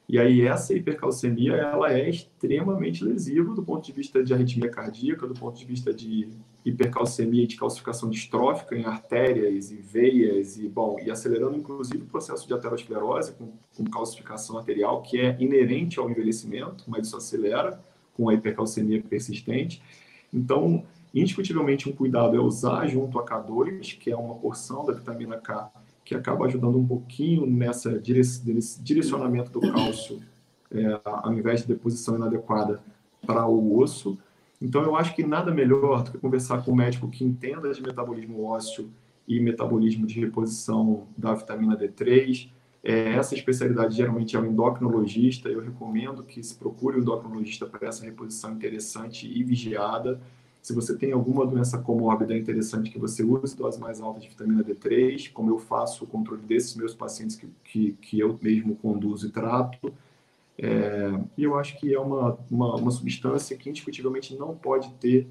B: E aí essa hipercalcemia ela é extremamente lesiva do ponto de vista de arritmia cardíaca, do ponto de vista de hipercalcemia e de calcificação distrófica em artérias e veias, e acelerando inclusive o processo de aterosclerose com calcificação arterial, que é inerente ao envelhecimento, mas isso acelera com a hipercalcemia persistente. Então, indiscutivelmente, um cuidado é usar junto a K2, que é uma porção da vitamina K, que acaba ajudando um pouquinho nesse direcionamento do cálcio, ao invés de deposição inadequada para o osso. Então, eu acho que nada melhor do que conversar com um médico que entenda de metabolismo ósseo e metabolismo de reposição da vitamina D3. Essa especialidade geralmente é o endocrinologista. Eu recomendo que se procure um endocrinologista para essa reposição interessante e vigiada. Se você tem alguma doença comórbida, é interessante que você use doses mais altas de vitamina D3, como eu faço o controle desses meus pacientes que eu mesmo conduzo e trato. E eu acho que é uma substância que indiscutivelmente não pode ter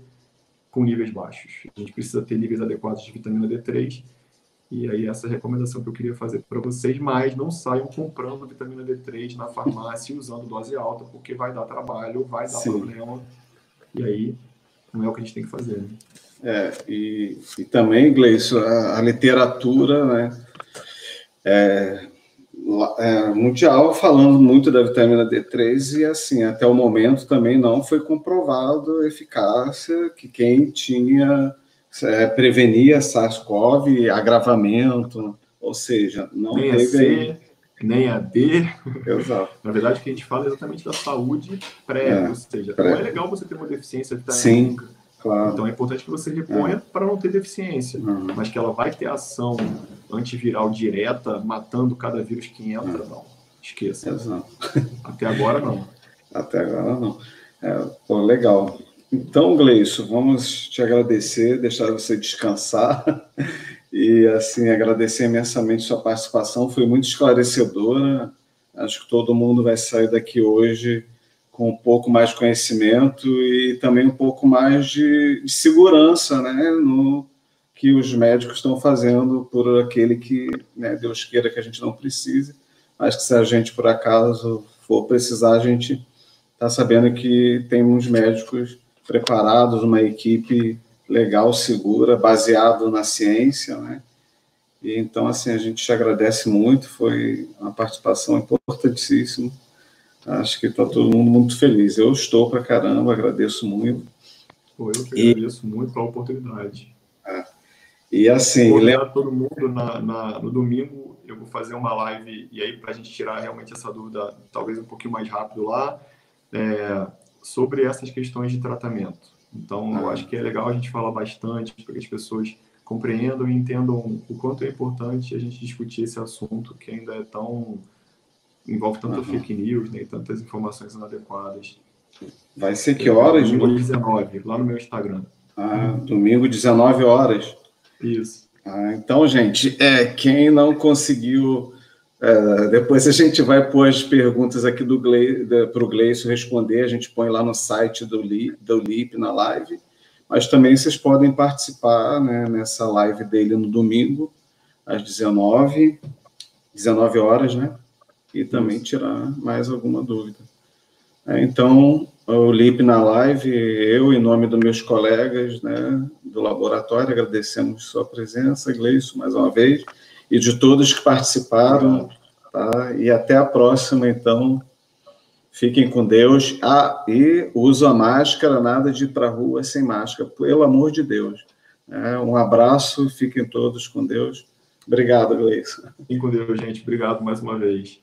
B: com níveis baixos. A gente precisa ter níveis adequados de vitamina D3, e aí essa é a recomendação que eu queria fazer para vocês, mas não saiam comprando vitamina D3 na farmácia e usando dose alta, porque vai dar trabalho, vai dar problema, e aí não é o que a gente tem que fazer, né?
A: E também, Gleison, a literatura, né, mundial falando muito da vitamina D3 e, assim, até o momento também não foi comprovado a eficácia que quem tinha prevenia SARS-CoV, agravamento, ou seja, não
B: nem
A: teve
B: aí... nem a D.
A: Exato.
B: Na verdade, o que a gente fala é exatamente da saúde prévia, ou seja, não é legal você ter uma deficiência vitamínica.
A: Sim, claro.
B: Então é importante que você reponha para não ter deficiência, mas que ela vai ter ação antiviral direta, matando cada vírus que entra, não. Esqueça.
A: Exato.
B: Até agora, não.
A: Até agora, não. Legal. Então, Gleison, vamos te agradecer, deixar você descansar. E, assim, agradecer imensamente sua participação, foi muito esclarecedora. Acho que todo mundo vai sair daqui hoje com um pouco mais de conhecimento e também um pouco mais de segurança, né, que os médicos estão fazendo por aquele que, né, Deus queira que a gente não precise, mas que se a gente, por acaso, for precisar, a gente está sabendo que temos médicos preparados, uma equipe legal, segura, baseado na ciência, né? E então, assim, a gente te agradece muito, foi uma participação importantíssima. Acho que está todo mundo muito feliz. Eu estou pra caramba, agradeço muito.
B: Eu que agradeço muito pela oportunidade.
A: E assim...
B: Vou convidar todo mundo no domingo, eu vou fazer uma live, e aí para a gente tirar realmente essa dúvida, talvez um pouquinho mais rápido lá, sobre essas questões de tratamento. Então, eu acho que é legal a gente falar bastante, para que as pessoas compreendam e entendam o quanto é importante a gente discutir esse assunto, que ainda é tão... envolve tanta fake news, né, e tantas informações inadequadas.
A: Vai ser que horas?
B: Domingo 19, lá no meu Instagram.
A: Domingo, 19 horas.
B: Isso.
A: Então, gente, quem não conseguiu... depois a gente vai pôr as perguntas aqui para o Gleison responder, a gente põe lá no site do LIP na live, mas também vocês podem participar, né, nessa live dele no domingo, às 19 horas, né? E também tirar mais alguma dúvida. Então, o LIP na live, eu, em nome dos meus colegas, né, do laboratório, agradecemos sua presença, Gleison, mais uma vez, e de todos que participaram, tá? E até a próxima, então. Fiquem com Deus. E usa a máscara, nada de ir para a rua sem máscara, pelo amor de Deus. Um abraço, fiquem todos com Deus. Obrigado, Gleison.
B: Fiquem com Deus, gente. Obrigado mais uma vez.